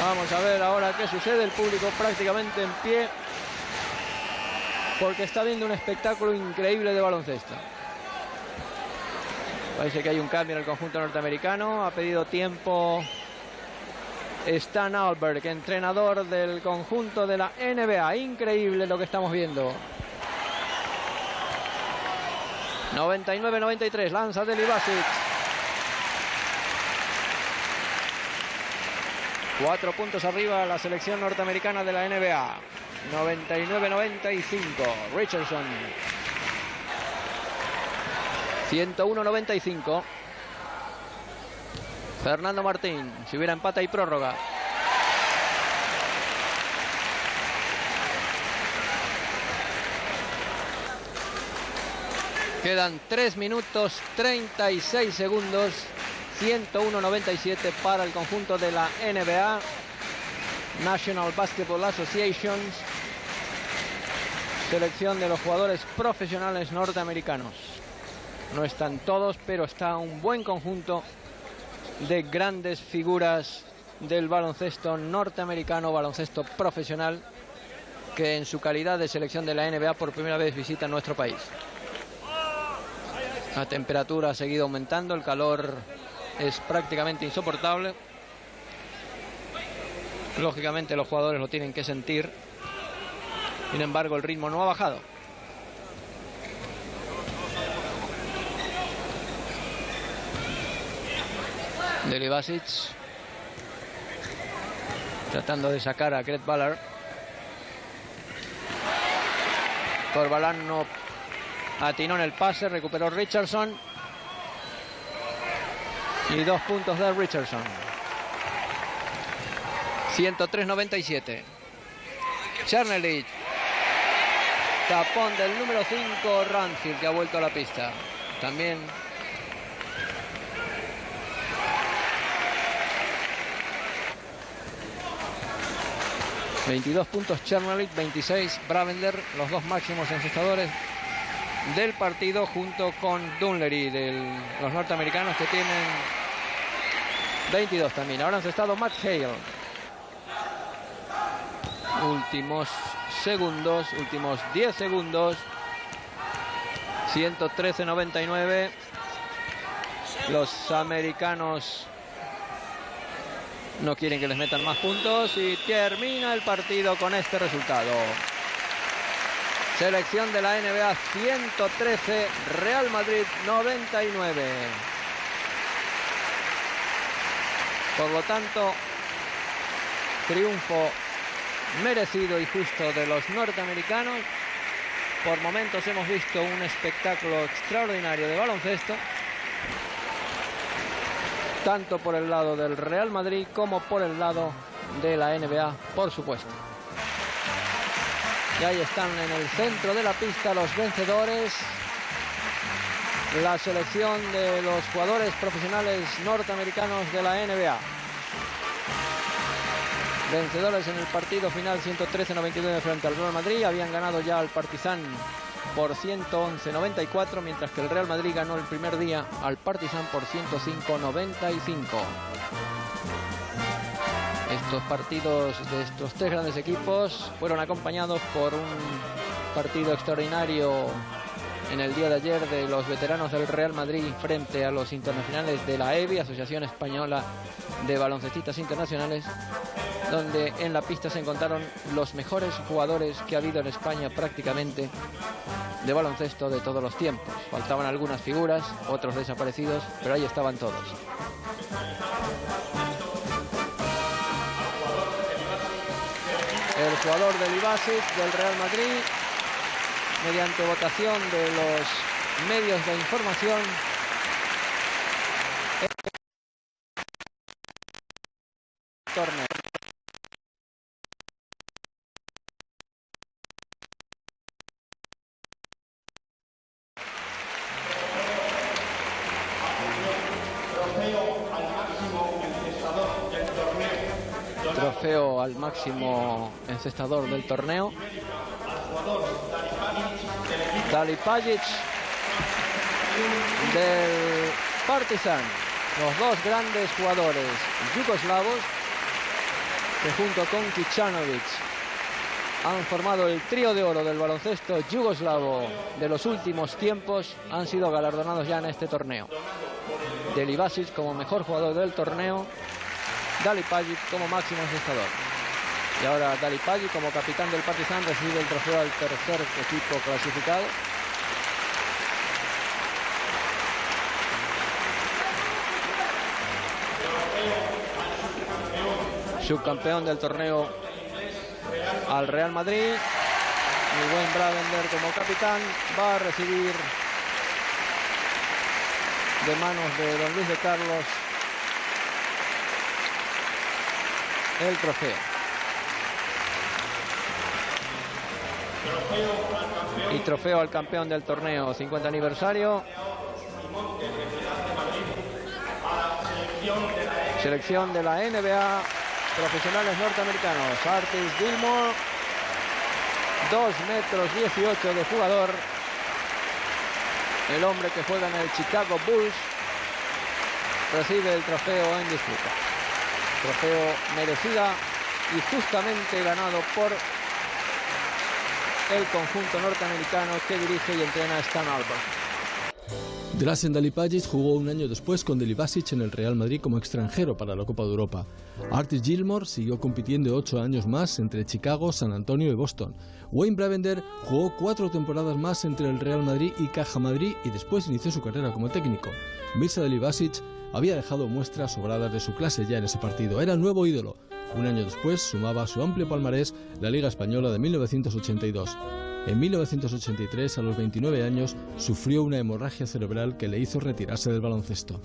Vamos a ver ahora qué sucede. El público prácticamente en pie, porque está viendo un espectáculo increíble de baloncesto. Parece que hay un cambio en el conjunto norteamericano. Ha pedido tiempo Stan Alberg, entrenador del conjunto de la NBA. Increíble lo que estamos viendo. 99-93, lanza Deli Basic. 4 puntos arriba la selección norteamericana de la NBA. 99-95, Richardson. 101-95. Fernando Martín, si hubiera empate y prórroga. Quedan 3 minutos 36 segundos. 101-97 para el conjunto de la NBA, National Basketball Association. Selección de los jugadores profesionales norteamericanos. No están todos, pero está un buen conjunto de grandes figuras del baloncesto norteamericano, baloncesto profesional, que en su calidad de selección de la NBA por primera vez visitan nuestro país. La temperatura ha seguido aumentando, el calor es prácticamente insoportable. Lógicamente los jugadores lo tienen que sentir. Sin embargo, el ritmo no ha bajado. Delibasic tratando de sacar a Greg Ballard. Corbalán no atinó en el pase, recuperó Richardson. Y 2 puntos de Richardson. 103-97. Chernelich. Tapón del número 5, Ranfield, que ha vuelto a la pista. También. ...22 puntos Chernelich, 26 Bravender, los 2 máximos encestadores del partido, junto con Dunleary de los norteamericanos, que tienen 22 también. Ahora han encestado Matt Hale. Últimos segundos, últimos 10 segundos. 113-99. Los americanos no quieren que les metan más puntos y termina el partido con este resultado. Selección de la NBA 113, Real Madrid 99. Por lo tanto, triunfo merecido y justo de los norteamericanos. Por momentos hemos visto un espectáculo extraordinario de baloncesto, tanto por el lado del Real Madrid como por el lado de la NBA, por supuesto. Y ahí están en el centro de la pista los vencedores. La selección de los jugadores profesionales norteamericanos de la NBA. Vencedores en el partido final 113-99 frente al Real Madrid. Habían ganado ya al Partizan por 111-94, mientras que el Real Madrid ganó el primer día al Partizan por 105-95. Estos partidos de estos 3 grandes equipos fueron acompañados por un partido extraordinario en el día de ayer de los veteranos del Real Madrid frente a los internacionales de la EBI, Asociación Española de Baloncestistas Internacionales, donde en la pista se encontraron los mejores jugadores que ha habido en España prácticamente de baloncesto de todos los tiempos. Faltaban algunas figuras, otros desaparecidos, pero ahí estaban todos. El jugador del Ibasic del Real Madrid, mediante votación de los medios de información, torneo. Trofeo al máximo encestador del torneo. Dalipagic del Partizan. Los 2 grandes jugadores yugoslavos que junto con Kicanovic han formado el trío de oro del baloncesto yugoslavo de los últimos tiempos, han sido galardonados ya en este torneo. Delibasic como mejor jugador del torneo, Dalipagic como máximo encestador. Y ahora Dalipagic como capitán del Partizan recibe el trofeo al tercer equipo clasificado. Subcampeón del torneo al Real Madrid. El buen Bravender como capitán va a recibir de manos de don Luis de Carlos el trofeo. Y trofeo al campeón del torneo, 50 aniversario. Selección de la NBA, profesionales norteamericanos. Artis Gilmore, 2,18 metros de jugador. El hombre que juega en el Chicago Bulls recibe el trofeo en disputa. Trofeo merecida y justamente ganado por el conjunto norteamericano que dirige y entrena Stan Albarn. Drazen Dalipagic jugó un año después con Delibasic en el Real Madrid como extranjero para la Copa de Europa. Artis Gilmore siguió compitiendo 8 años más entre Chicago, San Antonio y Boston. Wayne Bravender jugó 4 temporadas más entre el Real Madrid y Caja Madrid y después inició su carrera como técnico. Mirza Delibasic había dejado muestras sobradas de su clase ya en ese partido. Era el nuevo ídolo. Un año después sumaba a su amplio palmarés la Liga Española de 1982. En 1983, a los 29 años, sufrió una hemorragia cerebral que le hizo retirarse del baloncesto.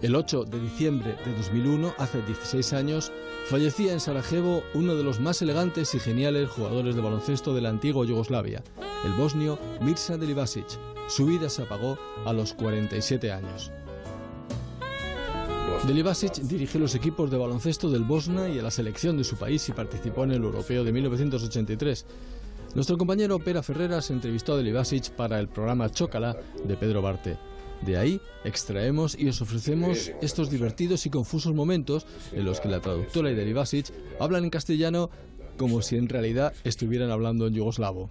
El 8 de diciembre de 2001, hace 16 años, fallecía en Sarajevo uno de los más elegantes y geniales jugadores de baloncesto de la antigua Yugoslavia, el bosnio Mirza Delibasic. Su vida se apagó a los 47 años. Delibasic dirigió los equipos de baloncesto del Bosna y a la selección de su país y participó en el Europeo de 1983. Nuestro compañero Pera Ferreras entrevistó a Delibasic para el programa Chócala de Pedro Barte. De ahí extraemos y os ofrecemos estos divertidos y confusos momentos en los que la traductora y Delibasic hablan en castellano como si en realidad estuvieran hablando en yugoslavo.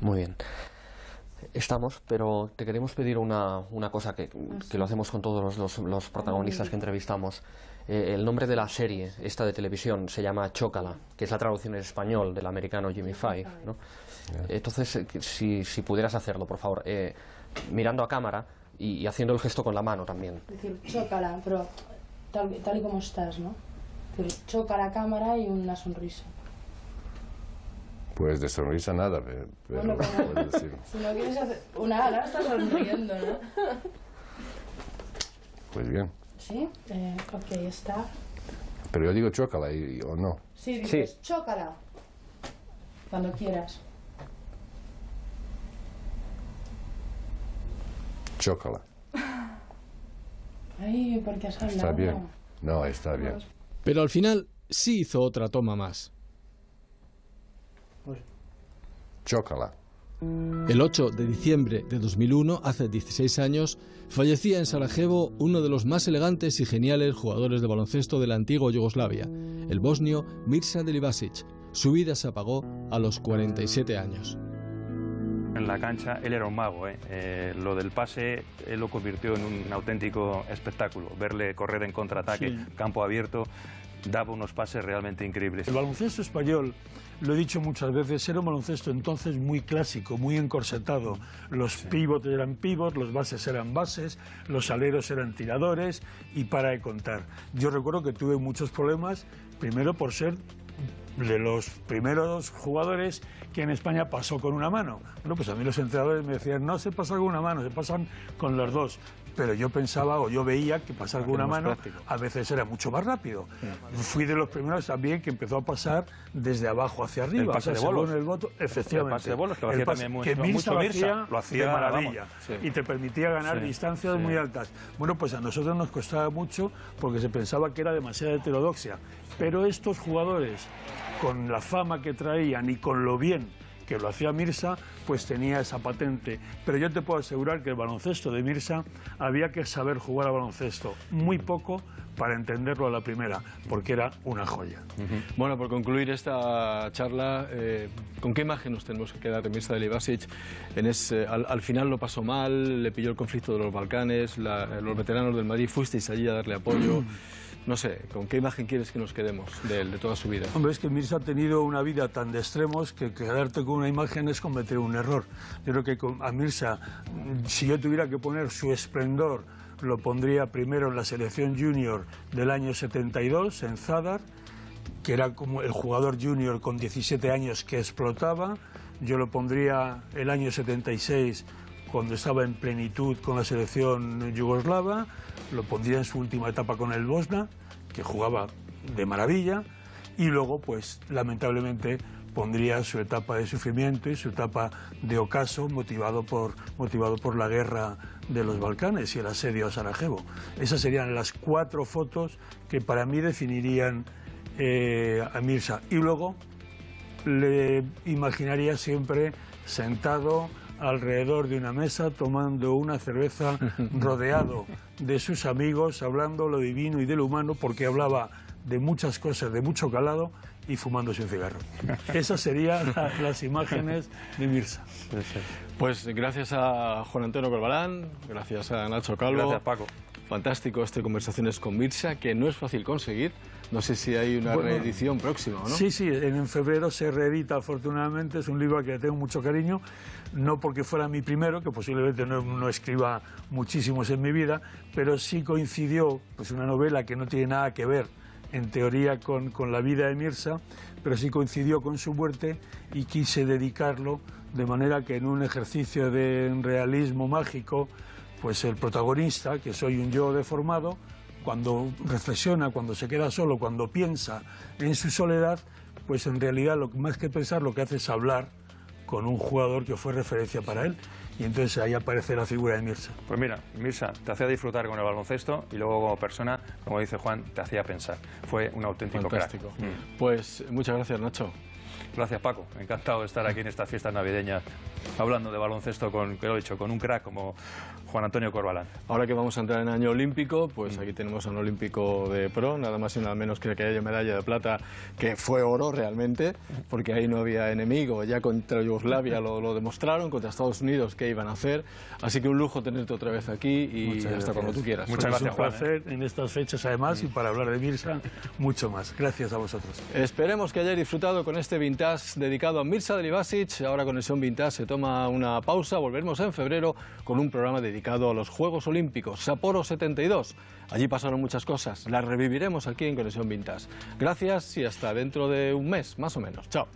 Muy bien. Estamos, pero te queremos pedir una cosa que lo hacemos con todos los protagonistas que entrevistamos. El nombre de la serie, esta de televisión, se llama Chócala, que es la traducción en español del americano Jimmy Five, ¿no? Entonces, si pudieras hacerlo, por favor, mirando a cámara y haciendo el gesto con la mano también. Es decir, chócala, pero tal y como estás, ¿no? Es decir, choca la cámara y una sonrisa. Pues de sonrisa nada, pero bueno, puedes decir. Si no quieres hacer... Ahora estás sonriendo, ¿no? Pues bien. ¿Sí? Ok, está. Pero yo digo chócala o no. Sí, dices chócala. Cuando quieras. Chócala. Ay, ¿por qué has hablado? Está bien. No, está bien. Pero al final sí hizo otra toma más. Chócala. El 8 de diciembre de 2001, hace 16 años, fallecía en Sarajevo uno de los más elegantes y geniales jugadores de baloncesto de la antigua Yugoslavia, el bosnio Mirza Delibasic. Su vida se apagó a los 47 años. En la cancha él era un mago, lo del pase él lo convirtió en un auténtico espectáculo. Verle correr en contraataque, sí, campo abierto, daba unos pases realmente increíbles. El baloncesto español, lo he dicho muchas veces, era un baloncesto entonces muy clásico, muy encorsetado. Los pivotes eran pivots, los bases eran bases, los aleros eran tiradores y para de contar. Yo recuerdo que tuve muchos problemas, primero por ser de los primeros jugadores que en España pasó con una mano. Bueno, pues a mí los entrenadores me decían, no se pasa con una mano, se pasan con las dos. Pero yo pensaba o yo veía que pasar con una mano práctico. A veces era mucho más rápido. Fui de los primeros también que empezó a pasar desde abajo hacia arriba. El pase de bolos. El voto, efectivamente. El pase de bolos que lo hacía también mucho Mirza lo hacía de maravilla. Sí. Y te permitía ganar distancias muy altas. Bueno, pues a nosotros nos costaba mucho porque se pensaba que era demasiada heterodoxia. Pero estos jugadores, con la fama que traían y con lo bien que lo hacía Mirza, pues tenía esa patente. Pero yo te puedo asegurar que el baloncesto de Mirza había que saber jugar al baloncesto muy poco para entenderlo a la primera, porque era una joya. Bueno, por concluir esta charla, ¿con qué imagen nos tenemos que quedar de Mirza Delibasic? Al final lo pasó mal, le pilló el conflicto de los Balcanes, los veteranos del Madrid, fuisteis allí a darle apoyo. No sé, ¿con qué imagen quieres que nos quedemos de toda su vida? Hombre, es que Mirza ha tenido una vida tan de extremos que quedarte con una imagen es cometer un error. Yo creo que a Mirza, si yo tuviera que poner su esplendor, lo pondría primero en la selección junior del año 72, en Zadar, que era como el jugador junior con 17 años que explotaba. Yo lo pondría el año 76, cuando estaba en plenitud con la selección yugoslava. Lo pondría en su última etapa con el Bosna, que jugaba de maravilla, y luego, pues, lamentablemente, pondría su etapa de sufrimiento y su etapa de ocaso motivado por la guerra de los Balcanes y el asedio a Sarajevo. Esas serían las 4 fotos que para mí definirían a Mirza. Y luego le imaginaría siempre sentado alrededor de una mesa tomando una cerveza, rodeado de sus amigos, hablando lo divino y de lo humano, porque hablaba de muchas cosas de mucho calado, y fumándose un cigarro. Esas serían las imágenes de Mirza. Pues gracias a Juan Antonio Corbalán, gracias a Nacho Calvo. Gracias, Paco. Fantástico este Conversaciones con Mirza, que no es fácil conseguir. No sé si hay una reedición próxima, ¿no? Sí, en febrero se reedita, afortunadamente. Es un libro al que le tengo mucho cariño, no porque fuera mi primero, que posiblemente no escriba muchísimos en mi vida, pero sí coincidió, pues, una novela que no tiene nada que ver en teoría con la vida de Mirza, pero sí coincidió con su muerte, y quise dedicarlo de manera que en un ejercicio de realismo mágico, pues el protagonista, que soy un yo deformado, cuando reflexiona, cuando se queda solo, cuando piensa en su soledad, pues en realidad más que pensar lo que hace es hablar con un jugador que fue referencia para él. Y entonces ahí aparece la figura de Mirza. Pues mira, Mirza te hacía disfrutar con el baloncesto y luego como persona, como dice Juan, te hacía pensar. Fue un auténtico fantástico crack. Pues muchas gracias, Nacho. Gracias, Paco. Encantado de estar aquí en estas fiestas navideñas hablando de baloncesto con un crack como Juan Antonio Corbalán. Ahora que vamos a entrar en año olímpico, pues aquí tenemos a un olímpico de pro, nada más y nada menos que haya medalla de plata, que fue oro realmente, porque ahí no había enemigo. Ya contra Yugoslavia lo demostraron, contra Estados Unidos, ¿qué iban a hacer? Así que un lujo tenerte otra vez aquí y hasta cuando tú quieras. Muchas gracias, Juan. Es un placer en estas fechas, además, y para hablar de Mirza, mucho más. Gracias a vosotros. Esperemos que hayáis disfrutado con este Vintage dedicado a Mirza Delibasic. Ahora Conexión Vintage se toma una pausa. Volveremos en febrero con un programa dedicado a los Juegos Olímpicos, Sapporo 72. Allí pasaron muchas cosas. Las reviviremos aquí en Conexión Vintage. Gracias y hasta dentro de un mes, más o menos. Chao.